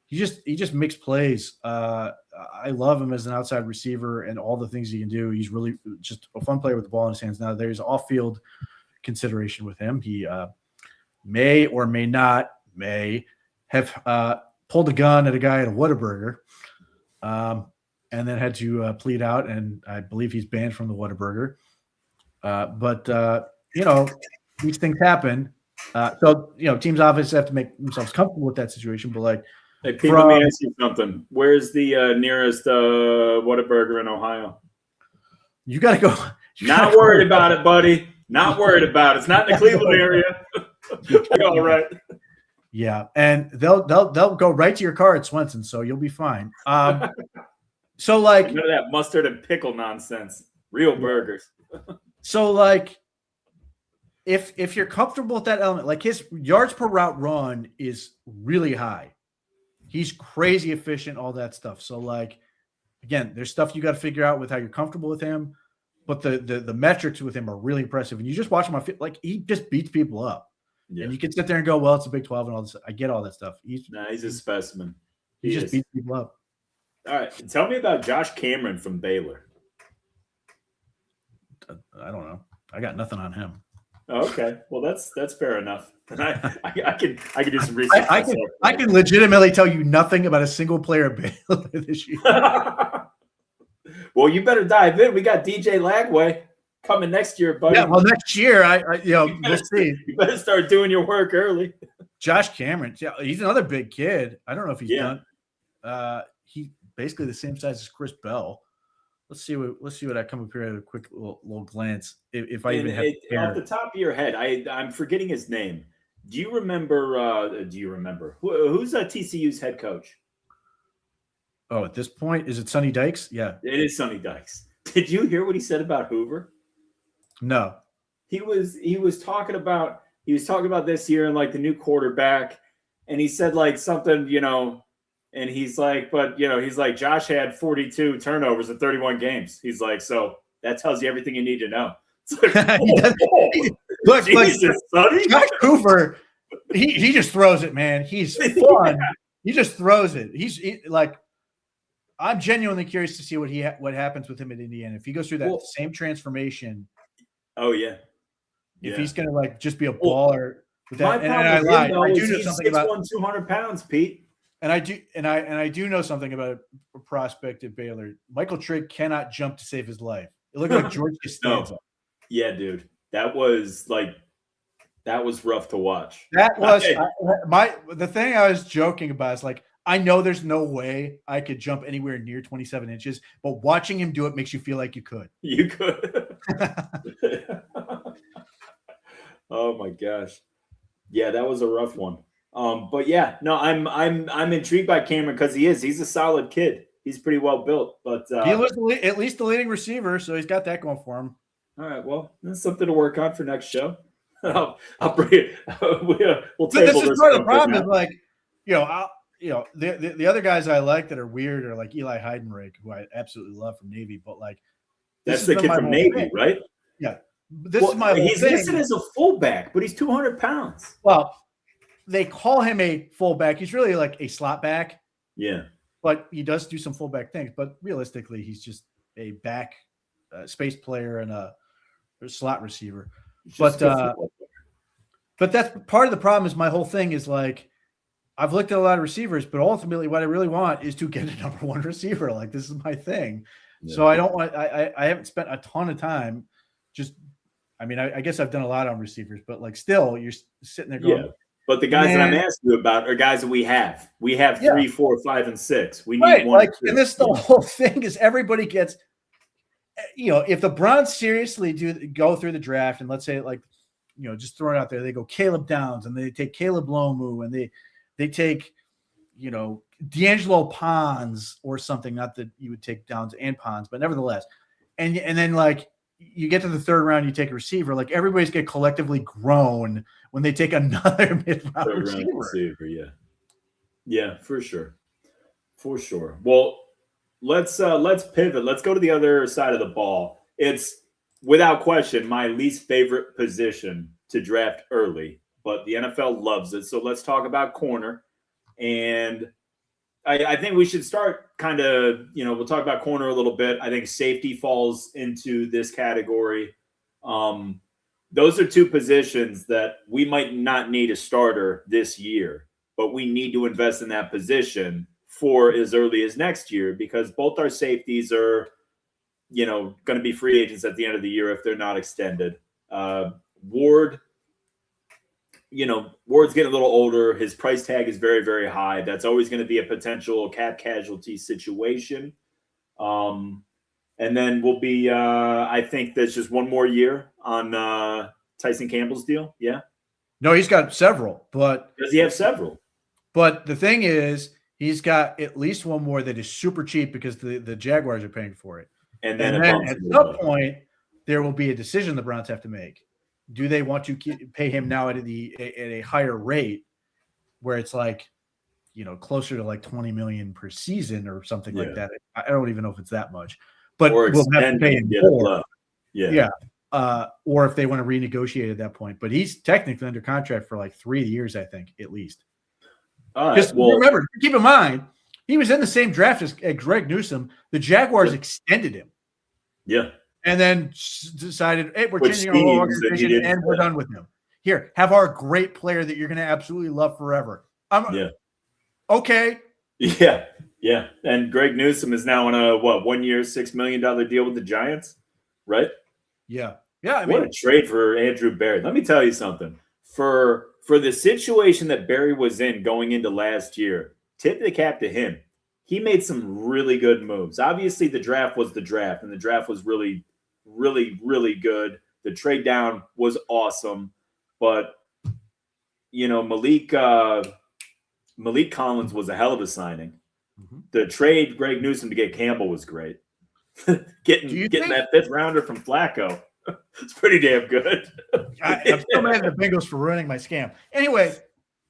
He just makes plays. I love him as an outside receiver and all the things he can do. He's really just a fun player with the ball in his hands. Now there's off-field consideration with him. He may or may not have pulled a gun at a guy at a Whataburger, and then had to plead out. And I believe he's banned from the Whataburger. But these things happen. So teams obviously have to make themselves comfortable with that situation. But like, hey, Pete, let me ask you something. Where's the nearest Whataburger in Ohio? You got to go. Not worried about it, buddy. Not worried about it. It's not in the Cleveland area. You're all right. Yeah, and they'll go right to your car at Swenson, so you'll be fine. So like none of that mustard and pickle nonsense. Real burgers. So, like, if you're comfortable with that element, like his yards per route run is really high. He's crazy efficient, all that stuff. So, like, again, there's stuff you got to figure out with how you're comfortable with him. But the metrics with him are really impressive. And you just watch him on like he just beats people up. Yeah. And you can sit there and go, well, it's a Big 12 and all this. I get all that stuff. He's a specimen. He just beats people up. All right. Tell me about Josh Cameron from Baylor. I don't know. I got nothing on him. Oh, okay. Well, that's fair enough. And I can do some research. I can legitimately tell you nothing about a single player at Baylor this year. Well, you better dive in. We got DJ Lagway coming next year, buddy. Yeah, well, next year, we'll see. You better start doing your work early. Josh Cameron, yeah, he's another big kid. I don't know if he's done. He's basically the same size as Chris Bell. Let's see what I come up here at a quick little glance. If I even have off the top of your head, I'm forgetting his name. Do you remember? Who's TCU's head coach? Oh, at this point, is it Sonny Dykes? Yeah, it is Sonny Dykes. Did you hear what he said about Hoover? No. He was talking about this year and like the new quarterback, and he said like something, and he's like, but he's like, Josh had 42 turnovers in 31 games. He's like, so that tells you everything you need to know. It's like, Jesus, Sonny. Josh Hoover, he just throws it, man. He's fun. Yeah. He just throws it. He's like. I'm genuinely curious to see what happens with him at Indiana. If he goes through that same transformation. Oh, yeah. If he's going to like just be a baller with that. And I do know something about 200 pounds, Pete. And I do know something about a prospect at Baylor. Michael Trigg cannot jump to save his life. It looked like George Costanza. No. Yeah, dude. That was rough to watch. That was the thing I was joking about is like, I know there's no way I could jump anywhere near 27 inches, but watching him do it makes you feel like you could. You could. Oh my gosh. Yeah, that was a rough one. But yeah, no, I'm intrigued by Cameron because he's a solid kid. He's pretty well built, but he was at least the leading receiver, so he's got that going for him. All right, well, that's something to work on for next show. I'll bring it. We'll table this is part of the problem. Is like, the other guys I like that are weird are like Eli Heidenreich, who I absolutely love from Navy, but like that's the kid from Navy, thing. Right? Yeah. This is my whole he's thing. listed as a fullback, but he's 200 pounds. Well, they call him a fullback. He's really like a slot back. Yeah. But he does do some fullback things. But realistically, he's just a back space player and a slot receiver. But that's part of the problem is my whole thing is like, I've looked at a lot of receivers, but ultimately what I really want is to get a number one receiver. Like this is my thing. Yeah. So I haven't spent a ton of time I guess I've done a lot on receivers, but like still you're sitting there going, but the guys that I'm asking you about are guys that we have 3, 4, 5, and 6. We need one. Like, and this the whole thing is everybody gets, if the Browns seriously go through the draft and let's say like, just throw it out there, they go Caleb Downs and they take Caleb Lomu and they take, D'Angelo Pons or something. Not that you would take Downs and Pons, but nevertheless. And then like you get to the third round, you take a receiver. Like everybody's get collectively grown when they take another mid-round receiver. Yeah, for sure. Well, let's pivot. Let's go to the other side of the ball. It's without question my least favorite position to draft early. But the NFL loves it. So let's talk about corner. And I think we should start kind of, we'll talk about corner a little bit. I think safety falls into this category. Those are two positions that we might not need a starter this year, but we need to invest in that position for as early as next year because both our safeties are, going to be free agents at the end of the year if they're not extended. Ward's getting a little older. His price tag is very, very high. That's always going to be a potential cap casualty situation. And then we'll be, I think there's just one more year on Tyson Campbell's deal. Yeah. No, he's got several, but does he have several? But the thing is, he's got at least one more that is super cheap because the Jaguars are paying for it. And then at some point, there will be a decision the Browns have to make. Do they want to pay him now at a higher rate, where it's like, closer to like $20 million per season or something like that? I don't even know if it's that much, but we'll have to pay him more. Yeah. Or if they want to renegotiate at that point. But he's technically under contract for like 3 years, I think, at least. Because remember, keep in mind, he was in the same draft as Greg Newsome. The Jaguars extended him. Yeah. And then decided, hey, we're changing our whole organization and we're done with him. Here, have our great player that you're going to absolutely love forever. Okay. Yeah. Yeah. And Greg Newsome is now on a 1 year, $6 million deal with the Giants, right? Yeah. Yeah. What a trade for Andrew Berry. Let me tell you something. For the situation that Berry was in going into last year, tip the cap to him. He made some really good moves. Obviously, the draft was the draft, and the draft was really, really, really good. The trade down was awesome. But, Malik Collins was a hell of a signing. Mm-hmm. The trade Greg Newsome to get Campbell was great. getting that 5th rounder from Flacco. It's pretty damn good. I'm still mad at the Bengals for ruining my scam. Anyway,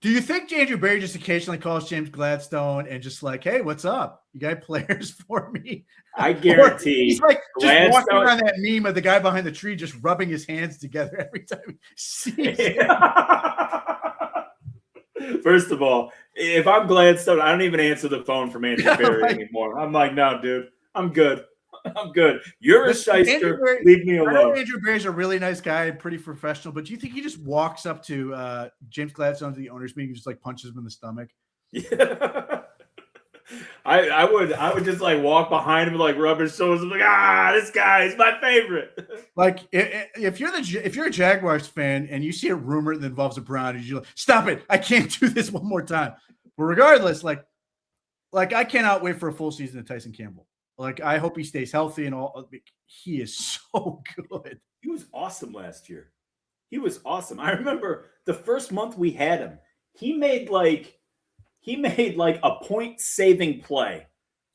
do you think Andrew Berry just occasionally calls James Gladstone and just like, hey, what's up? You got players for me? I guarantee. He's like just walking around that meme of the guy behind the tree just rubbing his hands together every time he sees him. First of all, if I'm Gladstone, I don't even answer the phone from Andrew Berry anymore. I'm like, no, dude, I'm good. I'm good. You're a shyster. Leave me alone. I know Andrew Berry's a really nice guy, pretty professional, but do you think he just walks up to James Gladstone to the owners' meeting and just like punches him in the stomach? Yeah. I would just like walk behind him and like rub his shoulders and be like, this guy is my favorite. Like if you're a Jaguars fan and you see a rumor that involves a Brown, you're like, stop it! I can't do this one more time. But regardless, like I cannot wait for a full season of Tyson Campbell. Like, I hope he stays healthy and all. He is so good. He was awesome last year. He was awesome. I remember the first month we had him, he made like a point-saving play.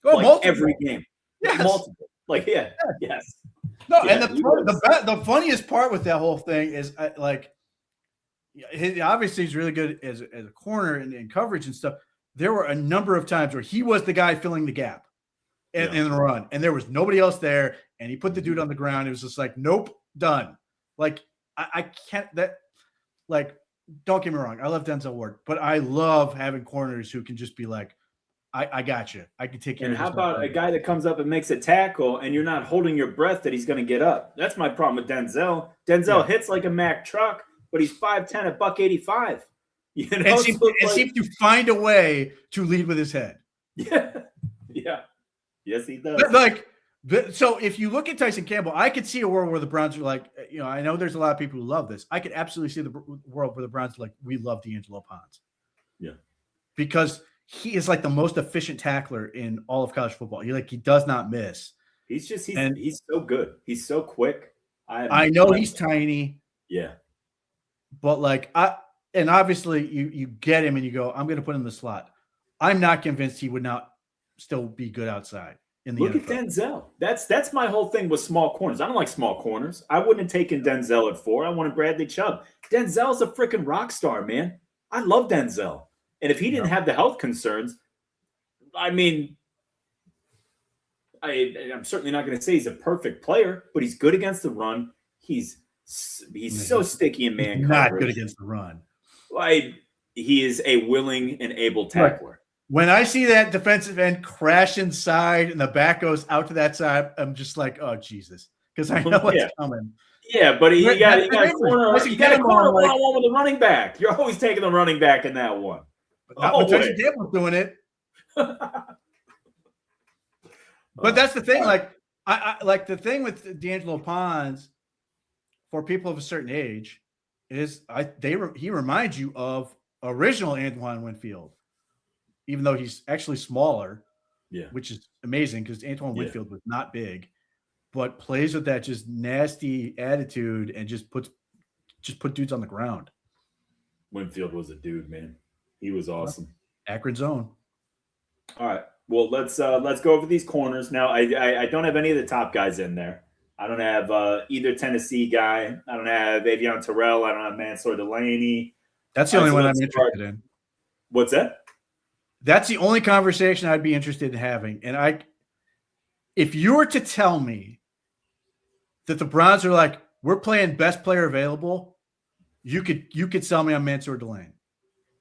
Every game. Yes. Multiple. Yes. No, and the funniest part with that whole thing is obviously he's really good as a corner and coverage and stuff. There were a number of times where he was the guy filling the gap. In the run, and there was nobody else there, and he put the dude on the ground. It was just like, nope, done. Like I can't. Don't get me wrong, I love Denzel Ward, but I love having corners who can just be like, I got you. I can take care. And how about a guy that comes up and makes a tackle, and you're not holding your breath that he's going to get up? That's my problem with Denzel. Denzel hits like a Mack truck, but he's 5'10", at $185. And seems to find a way to lead with his head. Yeah. Yes, he does. So if you look at Tyson Campbell, I could see a world where the Browns are like, I know there's a lot of people who love this. I could absolutely see the world where the Browns are like, we love D'Angelo Ponds. Yeah. Because he is like the most efficient tackler in all of college football. He does not miss. He's so good. He's so quick. I know he's tiny. Yeah. But and obviously you get him and you go, I'm going to put him in the slot. I'm not convinced he would not still be good outside in the Look NFL. At Denzel. That's my whole thing with small corners. I don't like small corners. I wouldn't have taken Denzel at 4. I wanted Bradley Chubb. Denzel's a freaking rock star, man. I love Denzel. And if he didn't have the health concerns, I mean, I'm certainly not going to say he's a perfect player, but he's good against the run. He's so sticky in man coverage. Not good against the run. He is a willing and able tackler. Right. When I see that defensive end crash inside and the back goes out to that side, I'm just like, oh, Jesus. Because I know what's coming. Yeah, but you got a corner one-on-one with a running back. You're always taking the running back in that one. But not when Tyson Campbell's doing it. But that's the thing. I like the thing with D'Angelo Ponds for people of a certain age is he reminds you of original Antoine Winfield. Even though he's actually smaller, which is amazing because Antoine Winfield was not big, but plays with that just nasty attitude and just put dudes on the ground. Winfield was a dude, man. He was awesome. Akron zone. All right. Well, let's go over these corners now. I don't have any of the top guys in there. I don't have either Tennessee guy. I don't have Avion Terrell. I don't have Mansour Delaney. That's the only one I'm interested in. What's that? That's the only conversation I'd be interested in having. And if you were to tell me that the Browns are like, we're playing best player available, you could sell me on Mansour Delaney.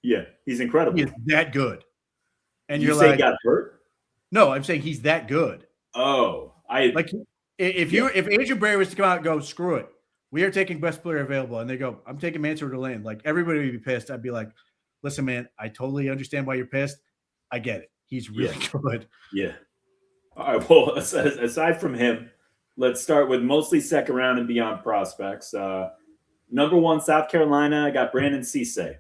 Yeah, he's incredible. He is that good. And you say like, he got hurt? No, I'm saying he's that good. Oh, if Adrian Berry was to come out and go, screw it, we are taking best player available, and they go, I'm taking Mansour Delaney, like everybody would be pissed. I'd be like, listen, man, I totally understand why you're pissed. I get it. He's really good. Yeah. All right. Well, aside from him, let's start with mostly second round and beyond prospects. Number 1, South Carolina, I got Brandon Cisse.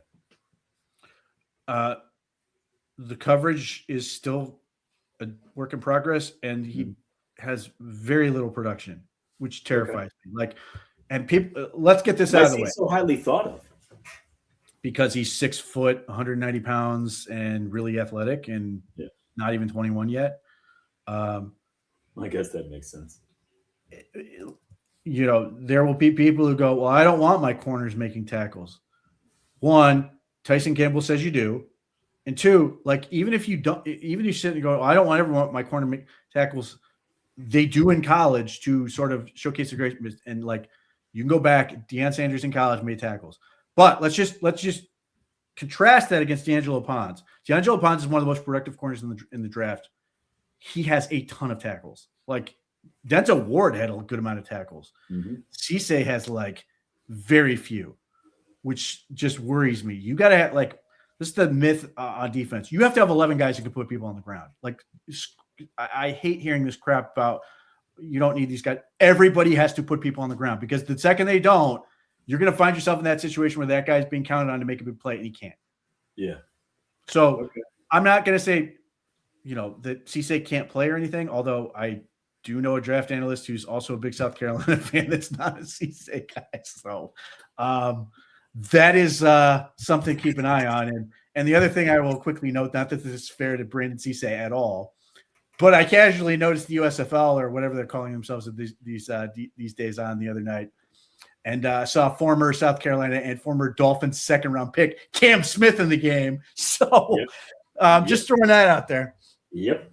The coverage is still a work in progress, and he has very little production, which terrifies me. Like, and people, let's get this out of the way. So highly thought of because he's 6 foot, 190 pounds, and really athletic, and not even 21 yet. I guess that makes sense. You know, there will be people who go, well, I don't want my corners making tackles. 1, Tyson Campbell says you do. And 2, like, even if you don't, even if you sit and go, I don't want my corner make tackles. They do in college to sort of showcase the greatness. And like, you can go back. Deion Sanders in college made tackles, but let's just contrast that against D'Angelo Pons. D'Angelo Pons is one of the most productive corners in the draft. He has a ton of tackles. Like, Denzel Ward had a good amount of tackles. Cisse has like very few, which just worries me. You got to have, like, this is the myth on defense. You have to have 11 guys who can put people on the ground. Like, I hate hearing this crap about you don't need these guys. Everybody has to put people on the ground, because the second they don't, you're going to find yourself in that situation where that guy's being counted on to make a big play and he can't. Yeah. So I'm not going to say, you know, that Cisse can't play or anything, although I do know a draft analyst who's also a big South Carolina fan that's not a Cisse guy. So that is something to keep an eye on. And the other thing I will quickly note, not that this is fair to Brandon Cisse at all, but I casually noticed the USFL, or whatever they're calling themselves these days, on the other night, and saw former South Carolina and former Dolphins second-round pick Cam Smith in the game. So just throwing that out there. Yep.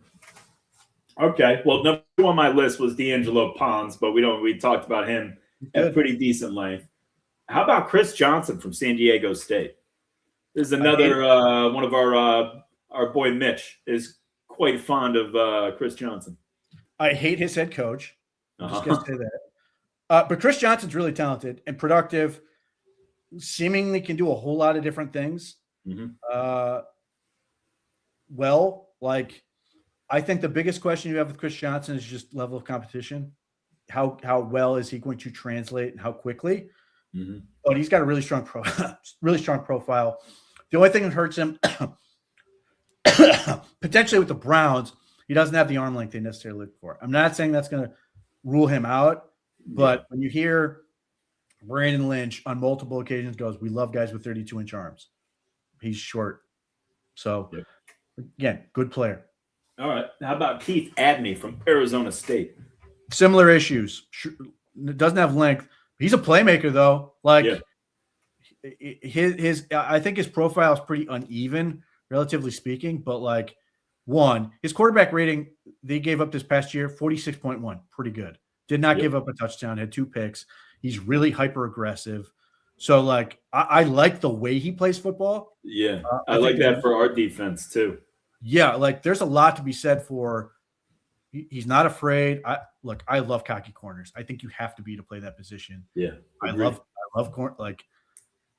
Okay. Well, number 1 on my list was D'Angelo Pons, but we talked about him at pretty decent length. How about Chris Johnson from San Diego State? There's another one of our boy Mitch is quite fond of Chris Johnson. I hate his head coach. I'm just going to say that. But Chris Johnson's really talented and productive, seemingly can do a whole lot of different things. I think the biggest question you have with Chris Johnson is just level of competition. How well is he going to translate and how quickly? But he's got a really strong profile. The only thing that hurts him potentially with the Browns, he doesn't have the arm length they necessarily look for. I'm not saying that's going to rule him out, but when you hear Brandon Lynch on multiple occasions goes, we love guys with 32-inch arms. He's short. So, again, good player. All right. How about Keith Abney from Arizona State? Similar issues. Doesn't have length. He's a playmaker, though. Like, his I think his profile is pretty uneven, relatively speaking. But, like, his quarterback rating they gave up this past year, 46.1. Pretty good. Did not give up a touchdown, had 2 picks. He's really hyper-aggressive. So, like, I like the way he plays football. Yeah, I like that for our defense, too. Yeah, like, there's a lot to be said for he's not afraid. I love cocky corners. I think you have to be to play that position. Yeah. I love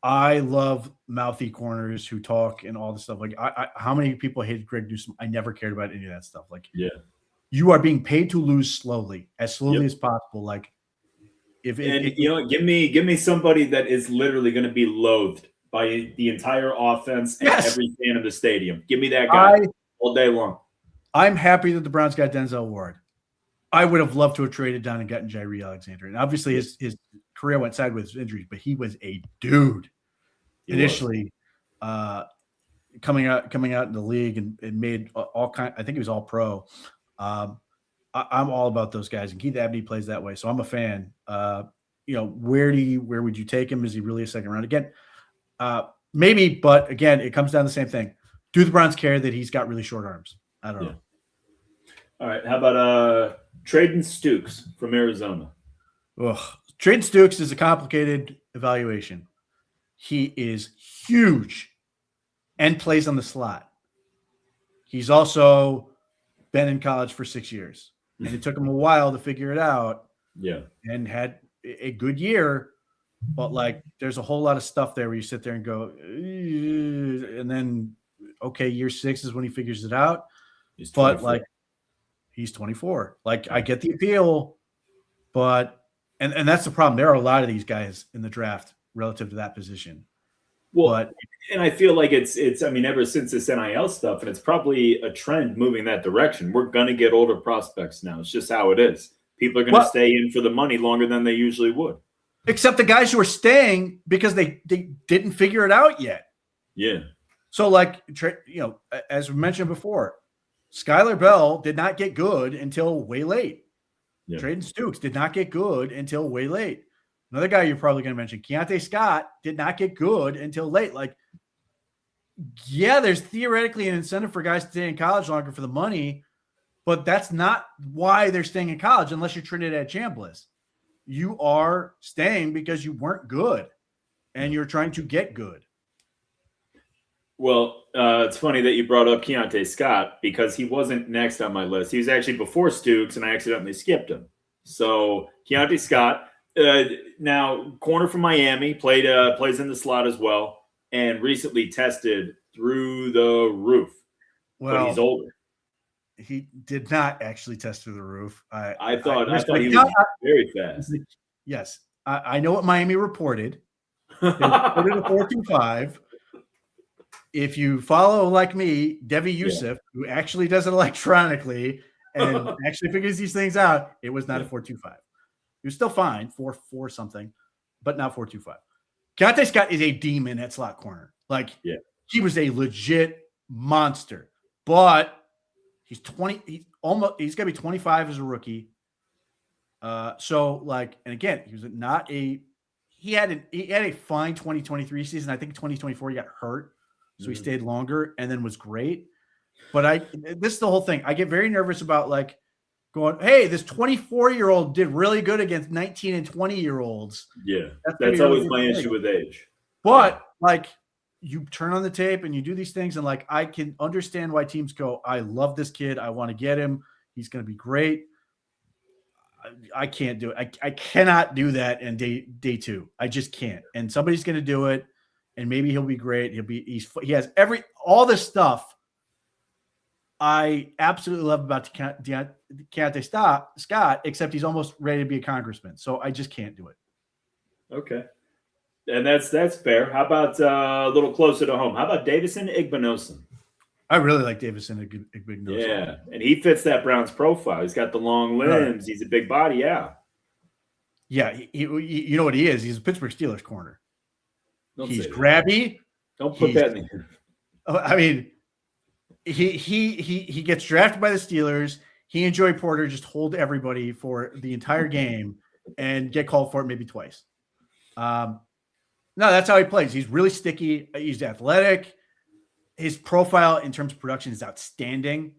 I love mouthy corners who talk and all this stuff. Like, how many people hated Greg Newsome? I never cared about any of that stuff. Like, you are being paid to lose slowly as possible. Like, give me somebody that is literally going to be loathed by the entire offense and every fan of the stadium. Give me that guy all day long. I'm happy that the Browns got Denzel Ward. I would have loved to have traded down and gotten Jairee Alexander. And obviously his career went sideways with injuries, but he was a dude initially. coming out in the league and made all kind. I think he was all pro. I'm all about those guys, and Keith Abney plays that way, so I'm a fan. Where would you take him? Is he really a second round again? Maybe, but again, it comes down to the same thing. Do the Browns care that he's got really short arms? I don't know. All right, how about trading Stukes from Arizona? Trading Stukes is a complicated evaluation. He is huge and plays on the slot. He's also been in college for 6 years, and it took him a while to figure it out. Yeah, and had a good year, but like there's a whole lot of stuff there where you sit there and go, and then year 6 is when he figures it out. He's 24. But like he's 24. Like I get the appeal, but and that's the problem. There are a lot of these guys in the draft relative to that position. Well, and I feel like it's ever since this NIL stuff, and it's probably a trend moving that direction. We're gonna get older prospects now. It's just how it is. People are going to stay in for the money longer than they usually would. Except the guys who are staying because they didn't figure it out yet. Yeah. So like, as we mentioned before, Skylar Bell did not get good until way late. Yeah. Trading Stukes did not get good until way late. Another guy you're probably going to mention, Keontae Scott, did not get good until late. Like, yeah, there's theoretically an incentive for guys to stay in college longer for the money, but that's not why they're staying in college unless you're Trinidad Chambliss. You are staying because you weren't good and you're trying to get good. Well, it's funny that you brought up Keontae Scott because he wasn't next on my list. He was actually before Stukes, and I accidentally skipped him. So Keontae Scott, now corner from Miami, plays in the slot as well, and recently tested through the roof. Well, but he's older. He did not actually test through the roof. I thought he was very fast. Yes. I know what Miami reported. They reported a 4.25. If you follow, like me, Devi Youssef, who actually does it electronically and actually figures these things out, it was not a 4.25. He was still fine, 4 something, but not 4.25. Keontae Scott is a demon at slot corner. Like, he was a legit monster, but he's 20. He's going to be 25 as a rookie. So like, and again, he had a fine 2023 season. I think 2024 he got hurt. So he stayed longer and then was great. But this is the whole thing. I get very nervous about like going, hey, this 24-year-old did really good against 19 and 20-year-olds. Yeah. That's always my issue with age. But like, you turn on the tape and you do these things, and like, I can understand why teams go, I love this kid. I want to get him. He's going to be great. I can't do it. I cannot do that in day 2. I just can't. And somebody's going to do it, and maybe he'll be great. He has all this stuff I absolutely love about Keontae Scott, except he's almost ready to be a congressman. So I just can't do it. Okay. And that's fair. How about a little closer to home? How about Davison Igbinosun? I really like Davison Igbinosun. Yeah, and he fits that Browns profile. He's got the long limbs. He's a big body. Yeah. Yeah, you know what he is? He's a Pittsburgh Steelers corner. He's grabby. Don't put that in there. I mean, he gets drafted by the Steelers. He and Joey Porter just hold everybody for the entire game and get called for it maybe twice. No, that's how he plays. He's really sticky. He's athletic. His profile in terms of production is outstanding.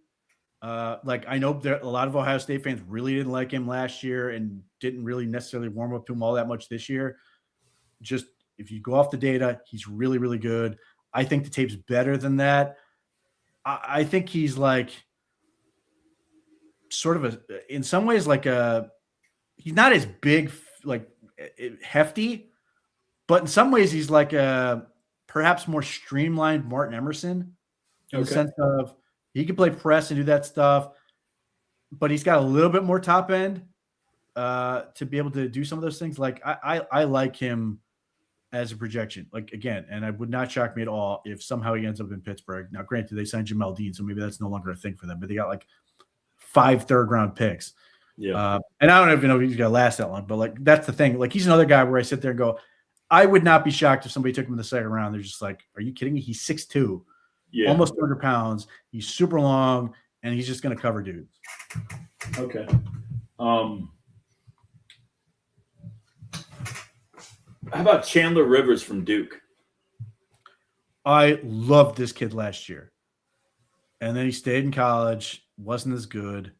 Like, I know a lot of Ohio State fans really didn't like him last year and didn't really necessarily warm up to him all that much this year. Just if you go off the data, he's really, really good. I think the tape's better than that. I think he's like sort of in some ways like he's not as big, like hefty, but in some ways he's like a perhaps more streamlined Martin Emerson in the sense of he can play press and do that stuff, but he's got a little bit more top end to be able to do some of those things. Like I like him as a projection, like, again, and it would not shock me at all if somehow he ends up in Pittsburgh. Now, granted, they signed Jamel Dean, so maybe that's no longer a thing for them, but they got like 5 third-round picks. Yeah. And I don't even know if he's going to last that long, but like, that's the thing. Like, he's another guy where I sit there and go, I would not be shocked if somebody took him in the second round. They're just like, are you kidding me? He's 6'2". Yeah. almost 200 pounds. He's super long, and he's just going to cover dudes. Okay. How about Chandler Rivers from Duke? I loved this kid last year. And then he stayed in college, wasn't as good.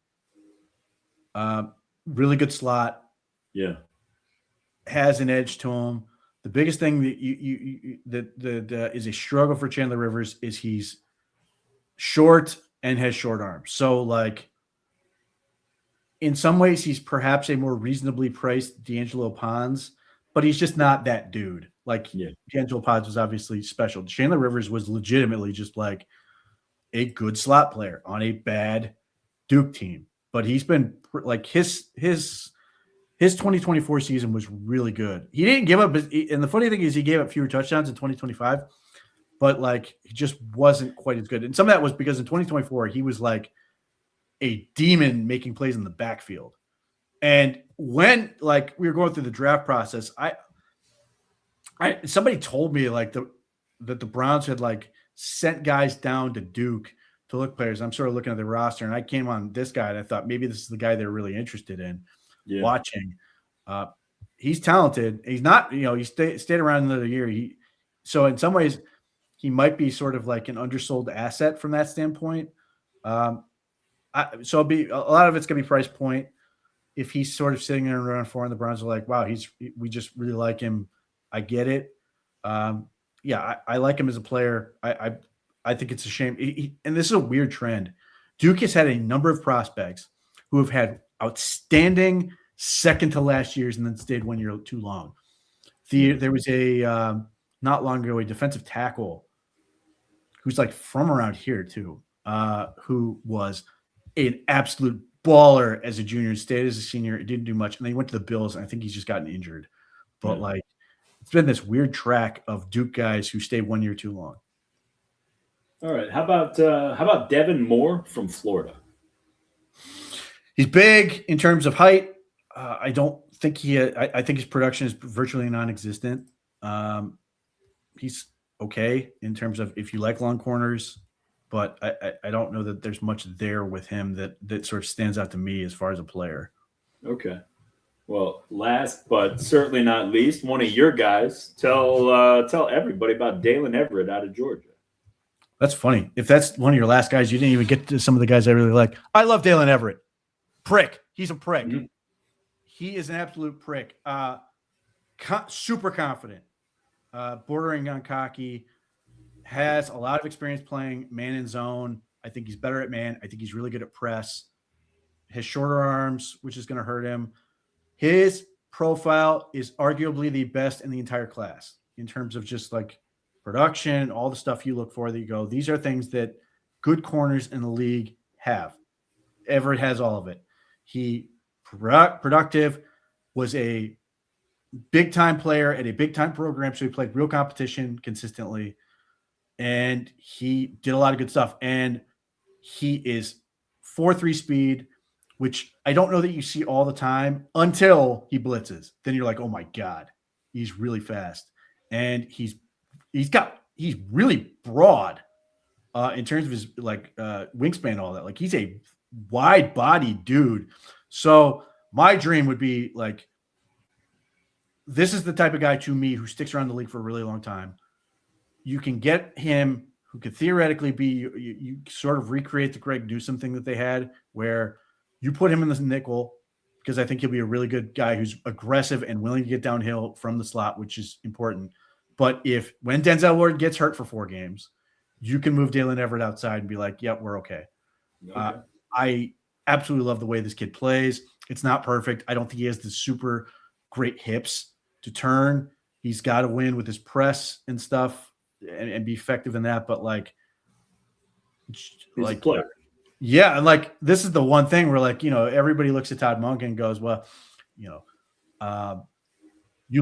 Really good slot. Yeah. Has an edge to him. The biggest thing that that is a struggle for Chandler Rivers is he's short and has short arms. So, like, in some ways, he's perhaps a more reasonably priced D'Angelo Pons, but he's just not that dude. Like, D'Angelo Pons was obviously special. Chandler Rivers was legitimately just like a good slot player on a bad Duke team. But he's been like his 2024 season was really good. He didn't give up, and the funny thing is he gave up fewer touchdowns in 2025, but like he just wasn't quite as good. And some of that was because in 2024 he was like a demon making plays in the backfield. And when like we were going through the draft process, somebody told me like that the Browns had like sent guys down to Duke to look players. I'm sort of looking at the roster, and I came on this guy, and I thought maybe this is the guy they're really interested in watching. He's talented. He's not, he stayed around another year. So in some ways, he might be sort of like an undersold asset from that standpoint. So it'll be a lot of it's gonna be price point. If he's sort of sitting there in round 4, and the Browns are like, wow, we just really like him. I get it. I like him as a player. I think it's a shame. And this is a weird trend. Duke has had a number of prospects who have had outstanding second to last years and then stayed 1 year too long. There was not long ago, a defensive tackle who's like from around here too, who was an absolute baller as a junior, stayed as a senior. It didn't do much. And then he went to the Bills, and I think he's just gotten injured. But like, it's been this weird track of Duke guys who stay 1 year too long. All right. How about Devin Moore from Florida? He's big in terms of height. I don't think I think his production is virtually non-existent. He's okay in terms of if you like long corners, but I don't know that there's much there with him that sort of stands out to me as far as a player. Okay. Well, last but certainly not least, one of your guys. Tell everybody about Dalen Everett out of Georgia. That's funny. If that's one of your last guys, you didn't even get to some of the guys I really like. I love Dalen Everett. Prick. He's a prick. Mm-hmm. He is an absolute prick. Super confident, bordering on cocky, has a lot of experience playing man and zone. I think he's better at man. I think he's really good at press. His shorter arms, which is going to hurt him. His profile is arguably the best in the entire class in terms of just like production, all the stuff you look for that you go, these are things that good corners in the league have. Everett has all of it. He productive, was a big-time player at a big-time program, so he played real competition consistently, and he did a lot of good stuff. And he is 4.3 speed, which I don't know that you see all the time until he blitzes. Then you're like, oh my God, he's really fast. And he's really broad in terms of his like wingspan, all that. Like he's a wide bodied dude. So my dream would be like, this is the type of guy to me who sticks around the league for a really long time. You can get him who could theoretically be, you sort of recreate the Greg Newsome thing that they had where you put him in the nickel because I think he'll be a really good guy who's aggressive and willing to get downhill from the slot, which is important. But when Denzel Ward gets hurt for 4 games, you can move Dalen Everett outside and be like, yep, we're okay. I absolutely love the way this kid plays. It's not perfect. I don't think he has the super great hips to turn. He's got to win with his press and stuff and be effective in that. But he's a player. Yeah. And like, this is the one thing where like, everybody looks at Todd Monken and goes, well, you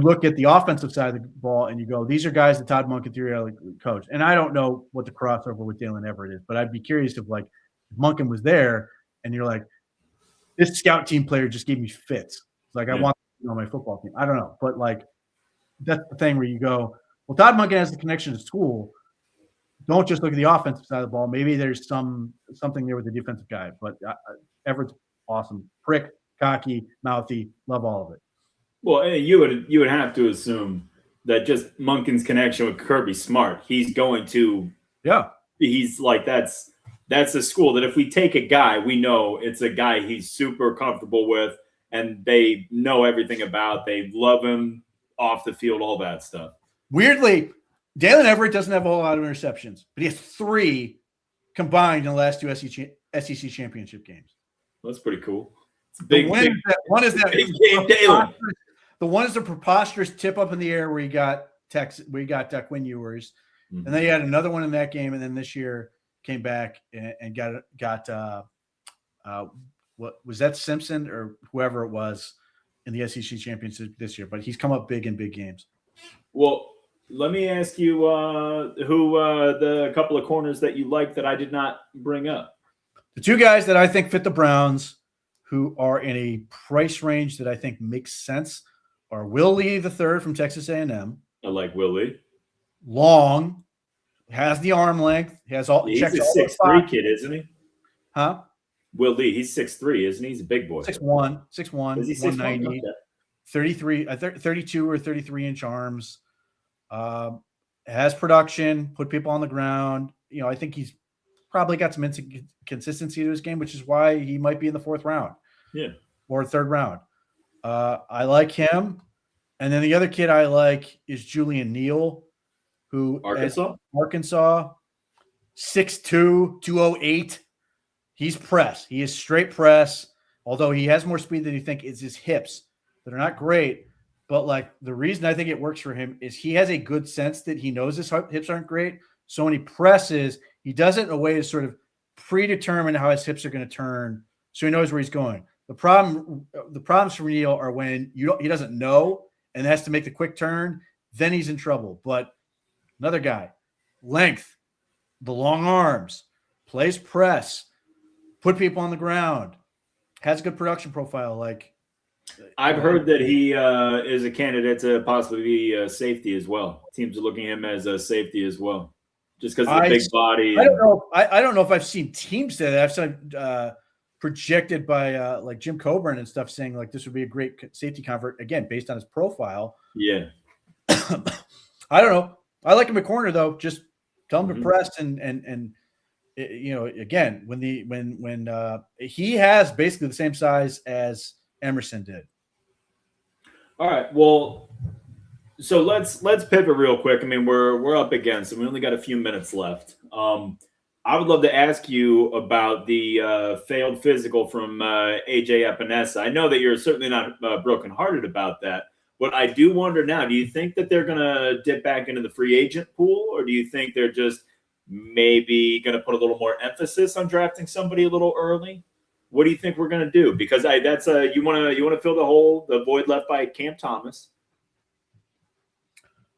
look at the offensive side of the ball and you go, these are guys that Todd Monken theoretically coached. And I don't know what the crossover with Dalen Everett is, but I'd be curious if like Monken was there and you're like, this scout team player just gave me fits. Like I want on my football team. I don't know. But like, that's the thing where you go, well, Todd Monken has the connection to school. don't just look at the offensive side of the ball. Maybe there's something there with the defensive guy. But Everett's awesome. Prick, cocky, mouthy, love all of it. Well, you would have to assume that just Monken's connection with Kirby Smart, he's going to he's like that's a school that if we take a guy, we know it's a guy he's super comfortable with and they know everything about. They love him off the field, all that stuff. Weirdly, Dalen Everett doesn't have a whole lot of interceptions, but he has 3 combined in the last 2 SEC championship games. Well, that's pretty cool. It's Big game, Dalen. The one is a preposterous tip up in the air where he got Duck Win Ewers, and then he had another one in that game, and then this year came back and got what was that, Simpson or whoever it was in the SEC championship this year. But he's come up big in big games. Well, let me ask you who the couple of corners that you like that I did not bring up. The 2 guys that I think fit the Browns, who are in a price range that I think makes sense, are Will Lee III from Texas A&M. I like Will Lee. Long, has the arm length, has all. He's a 6'3" kid, isn't he? Huh? Will Lee, he's 6'3", isn't he? He's a big boy. 6'1", Is he 190, okay. 32 or 33-inch arms. Has production, put people on the ground. I think he's probably got some inconsistency to his game, which is why he might be in the 4th round. Yeah. Or 3rd round. I like him. And then the other kid I like is Julian Neal, who Arkansas, 6'2", 208. He's press. He is straight press. Although he has more speed than you think, is his hips that are not great. But like the reason I think it works for him is he has a good sense that he knows his hips aren't great. So when he presses, he does it in a way to sort of predetermine how his hips are going to turn, so he knows where he's going. The problems for Neal are when he doesn't know and has to make the quick turn, then he's in trouble. But another guy, length, the long arms, plays press, put people on the ground, has a good production profile. Like I've heard that he is a candidate to possibly be a safety as well. Teams are looking at him as a safety as well, just because of the big body. I don't know. I don't know if I've seen teams say that. I've seen projected by like Jim Coburn and stuff saying like this would be a great safety convert, again, based on his profile. Yeah. I don't know. I like him at corner though. Just tell him to press and again, when he has basically the same size as Emerson did. All right. Well, so let's pivot real quick. I mean, we're up against it. We only got a few minutes left. I would love to ask you about the failed physical from AJ Epinesa. I know that you're certainly not brokenhearted about that, but I do wonder now, do you think that they're going to dip back into the free agent pool, or do you think they're just maybe going to put a little more emphasis on drafting somebody a little early? What do you think we're going to do? Because that's you want to fill the void left by Cam Thomas.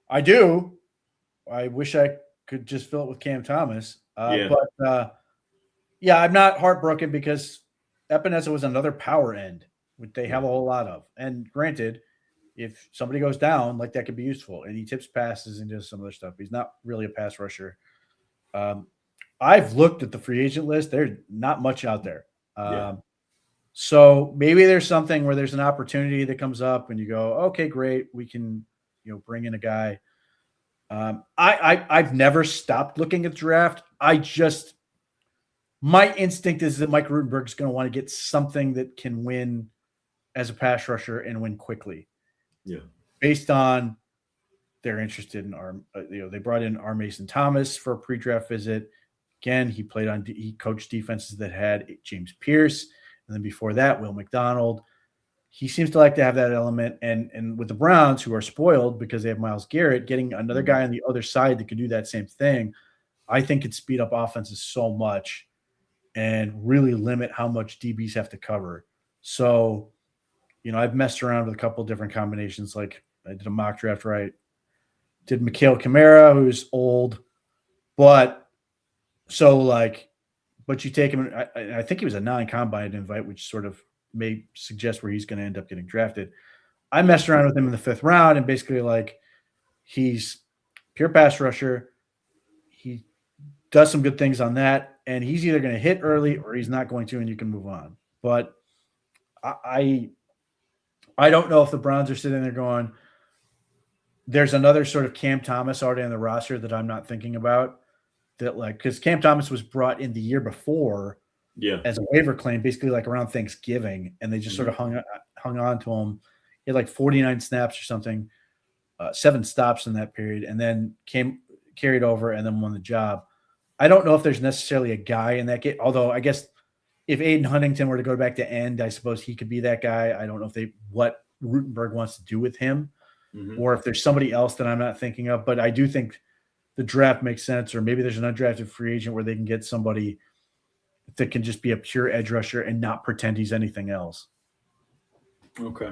I do. I wish I could just fill it with Cam Thomas. But I'm not heartbroken because Epinesa was another power end, which they have a whole lot of. And granted, if somebody goes down, like that could be useful. And he tips passes and does some other stuff. He's not really a pass rusher. I've looked at the free agent list. There's not much out there. So maybe there's something where there's an opportunity that comes up and you go, okay, great. We can, bring in a guy. I've never stopped looking at the draft. My instinct is that Mike Rutenberg's going to want to get something that can win as a pass rusher and win quickly. Yeah. Based on they're interested in they brought in R. Mason Thomas for a pre-draft visit. Again, he coached defenses that had James Pierce. And then before that, Will McDonald. He seems to like to have that element. And with the Browns, who are spoiled because they have Myles Garrett, getting another guy on the other side that could do that same thing, I think could speed up offenses so much and really limit how much DBs have to cover. So, I've messed around with a couple different combinations. Like I did a mock draft where I did Mikhail Kamara, who's old, but you take him. I think he was a non-combine invite, which sort of may suggest where he's going to end up getting drafted. I messed around with him in the 5th round, and basically he's pure pass rusher. He does some good things on that, and he's either going to hit early or he's not going to, and you can move on. But I don't know if the Browns are sitting there going, there's another sort of Cam Thomas already on the roster that I'm not thinking about. That like, because Cam Thomas was brought in the year before as a waiver claim, basically like around Thanksgiving, and they just sort of hung on to him. He had like 49 snaps or something, 7 stops in that period, and then carried over and then won the job. I don't know if there's necessarily a guy in that game, although I guess if Aiden Huntington were to go back to end, I suppose he could be that guy. I don't know what Rutenberg wants to do with him, or if there's somebody else that I'm not thinking of, but I do think the draft makes sense, or maybe there's an undrafted free agent where they can get somebody that can just be a pure edge rusher and not pretend he's anything else. Okay.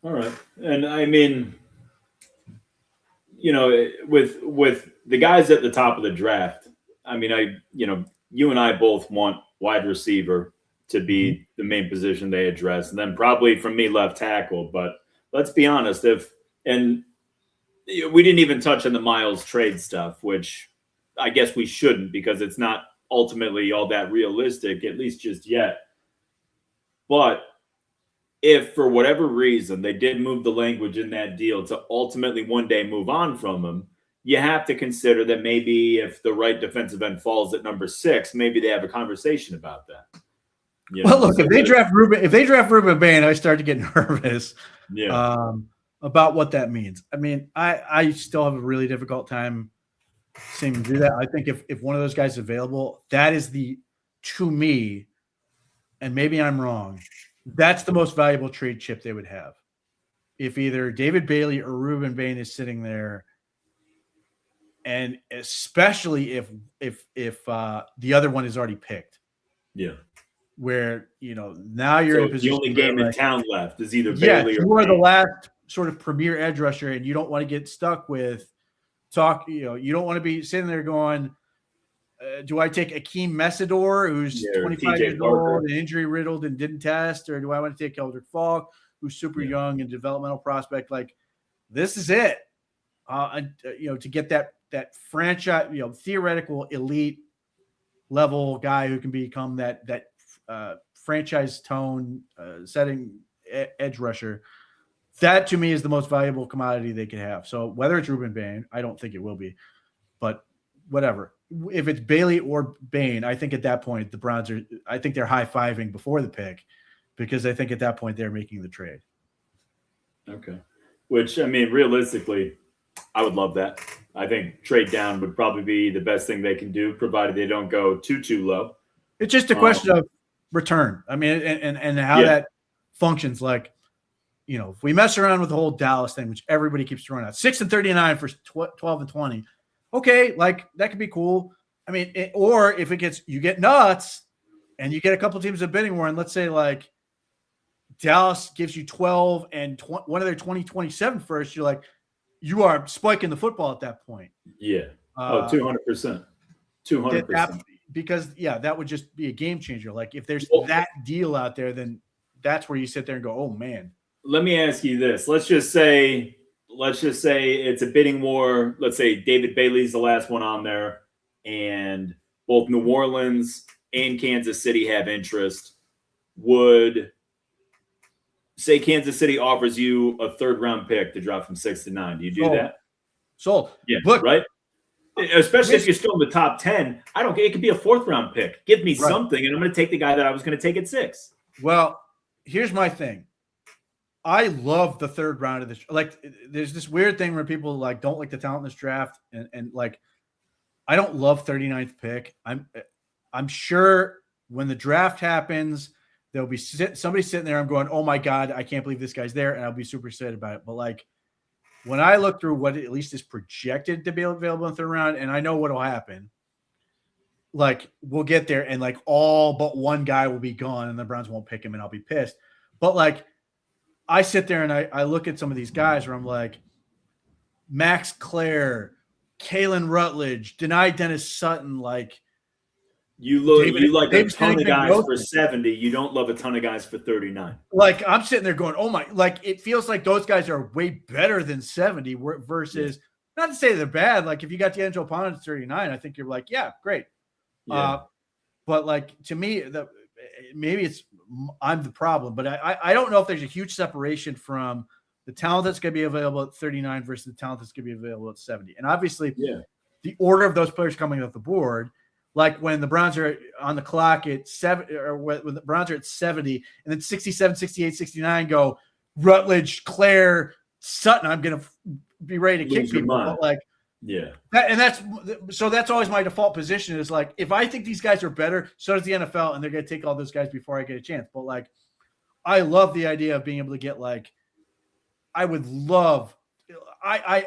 All right. And I mean, with the guys at the top of the draft, I mean, you and I both want wide receiver to be the main position they address, and then probably from me left tackle. But let's be honest, and we didn't even touch on the Miles trade stuff, which I guess we shouldn't because it's not ultimately all that realistic, at least just yet. But if for whatever reason they did move the language in that deal to ultimately one day move on from him, you have to consider that maybe if the right defensive end falls at number 6, maybe they have a conversation about that. Well, look, if they draft Ruben Bain, I start to get nervous. About what that means. I mean, I still have a really difficult time seeing him do that. I think if one of those guys is available, that is to me, and maybe I'm wrong, that's the most valuable trade chip they would have. If either David Bailey or Ruben Bain is sitting there, and especially if the other one is already picked. Yeah. Where, now you're in a position. The only game in town left is either Bailey or you are the last sort of premier edge rusher, and you don't want to get stuck with you don't want to be sitting there going, do I take Akeem Messidor, who's 25 years old and injury riddled and didn't test, or do I want to take Eldrick Falk, who's super young and developmental prospect? Like, this is it. To get that franchise, theoretical elite level guy who can become that franchise tone setting edge rusher. That to me is the most valuable commodity they could have. So whether it's Ruben Bain, I don't think it will be, but whatever. If it's Bailey or Bain, I think at that point the Browns I think they're high-fiving before the pick, because I think at that point they're making the trade. Okay. Which, I mean, realistically, I would love that. I think trade down would probably be the best thing they can do, provided they don't go too low. It's just a question of return. I mean, and how that functions. Like, if we mess around with the whole Dallas thing, which everybody keeps throwing out, 6-39 for 12-20. Okay, like that could be cool. I mean, or if you get nuts and you get a couple teams of bidding war, and let's say like Dallas gives you 12 and one of their 2027 first, you're like, you are spiking the football at that point. Yeah. 200%. 200%. Because that would just be a game changer. Like if there's that deal out there, then that's where you sit there and go, oh man. Let me ask you this. Let's just say it's a bidding war. Let's say David Bailey's the last one on there, and both New Orleans and Kansas City have interest. Would say Kansas City offers you a 3rd-round pick to drop from 6 to 9. Do you do that? Sold. Yeah. Look, right. Especially if you're still in the top 10. I don't care. It could be a 4th-round pick. Give me something, and I'm going to take the guy that I was going to take at 6. Well, here's my thing. I love the 3rd round of this. Like, there's this weird thing where people like don't like the talent in this draft, and like, I don't love 39th pick. I'm sure when the draft happens, there'll be somebody sitting there. I'm going, oh my God, I can't believe this guy's there, and I'll be super excited about it. But like, when I look through what at least is projected to be available in the 3rd round, and I know what'll happen, like we'll get there, and like all but one guy will be gone, and the Browns won't pick him, and I'll be pissed. But like, I sit there and I look at some of these guys where I'm like, Max Clare, Kalen Rutledge, denied Dennis Sutton. Like, you like a ton of guys for 70. You don't love a ton of guys for 39. Like, I'm sitting there going, oh my, like it feels like those guys are way better than 70 versus Not to say they're bad. Like if you got D'Angelo Pound at 39, I think you're like, yeah, great. Yeah. But like to me, maybe I'm the problem, but I don't know if there's a huge separation from the talent that's going to be available at 39 versus the talent that's going to be available at 70. And obviously, the order of those players coming off the board, like when the Browns are on the clock at 7, or when the Browns are at 70, and then 67, 68, 69 go Rutledge, Claire, Sutton. I'm going to be ready to kick people. But like, that's always my default position is like, if I think these guys are better, so does the NFL, and they're going to take all those guys before I get a chance. But like, I love the idea of being able to get like, I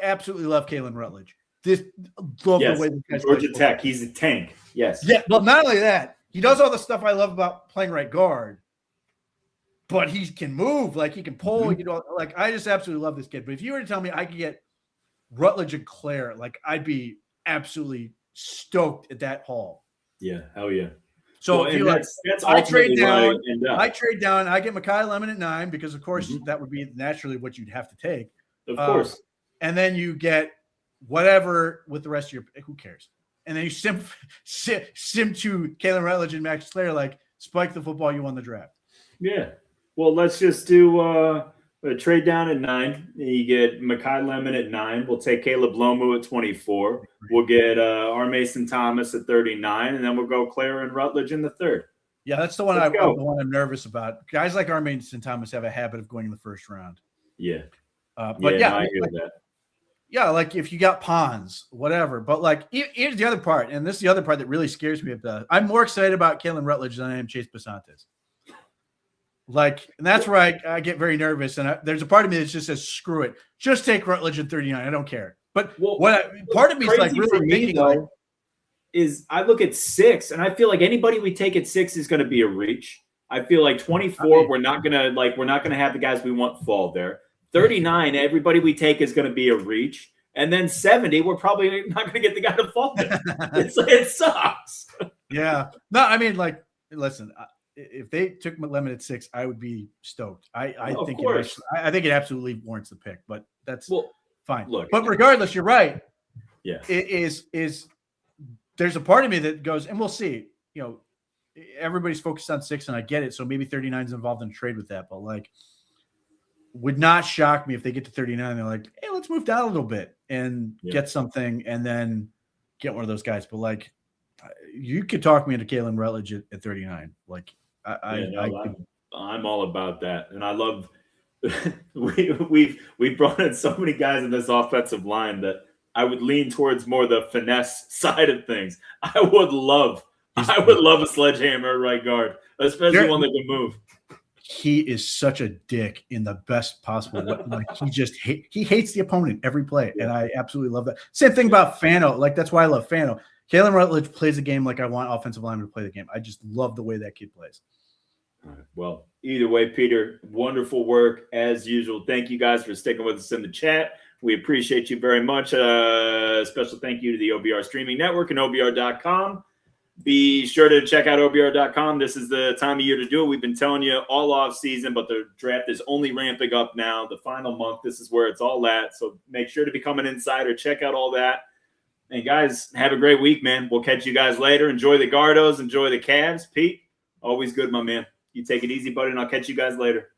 absolutely love Kalen Rutledge. The way the guys Georgia Tech, he's a tank. Yes. Yeah. Well, not only that, he does all the stuff I love about playing right guard, but he can move, like he can pull, like I just absolutely love this kid. But if you were to tell me I could get Rutledge and Claire, like I'd be absolutely stoked at that haul. Yeah, hell yeah. So that's I trade down. I get Mekhi Lemon at 9 because, of course, that would be naturally what you'd have to take. Of course. And then you get whatever with the rest of your – who cares? And then you sim to Kalen Rutledge and Max Clare, like spike the football you won the draft. Yeah. Well, let's just do a trade down at 9. You get Mekhi Lemon at 9. We'll take Caleb Lomu at 24. We'll get R. Mason Thomas at 39, and then we'll go Claire and Rutledge in the 3rd. Yeah, that's the one I'm nervous about. Guys like R. Mason Thomas have a habit of going in the first round. Yeah. I hear that. Yeah, like if you got Pons, whatever. But like, here's the other part, and this is the other part that really scares me. I'm more excited about Kalen Rutledge than I am Chase Basantes. Like, and that's where I get very nervous. And there's a part of me that just says, screw it. Just take Rutledge at 39. I don't care. But part of me is like really thinking though, is I look at 6 and I feel like anybody we take at 6 is going to be a reach. I feel like 24, we're not going to have the guys we want fall there. 39, everybody we take is going to be a reach. And then 70, we're probably not going to get the guy to fall there. It sucks. Yeah. No, I mean, like, listen, if they took Lemon at 6, I would be stoked. I think it absolutely warrants the pick, but that's fine. Look, but regardless, you're right. Yeah. There's a part of me that goes, and we'll see, everybody's focused on 6 and I get it. So maybe 39 is involved in a trade with that, but like, would not shock me if they get to 39 and they're like, hey, let's move down a little bit and get something and then get one of those guys. But like, you could talk me into Kalen Rutledge at 39. Like, I'm all about that. And I love we've brought in so many guys in this offensive line that I would lean towards more the finesse side of things. I would love a sledgehammer at right guard, especially one that can move. He is such a dick in the best possible way. Like he hates the opponent every play, and I absolutely love that. Same thing about Fano. Like that's why I love Fano. Kalen Rutledge plays the game like I want offensive linemen to play the game. I just love the way that kid plays. All right. Well, either way, Peter, wonderful work as usual. Thank you guys for sticking with us in the chat. We appreciate you very much. Special thank you to the OBR Streaming Network and OBR.com. Be sure to check out OBR.com. This is the time of year to do it. We've been telling you all off season, but the draft is only ramping up now. The final month, this is where it's all at. So make sure to become an insider. Check out all that. And guys, have a great week, man. We'll catch you guys later. Enjoy the Gardos. Enjoy the Cavs. Pete, always good, my man. You take it easy, buddy, and I'll catch you guys later.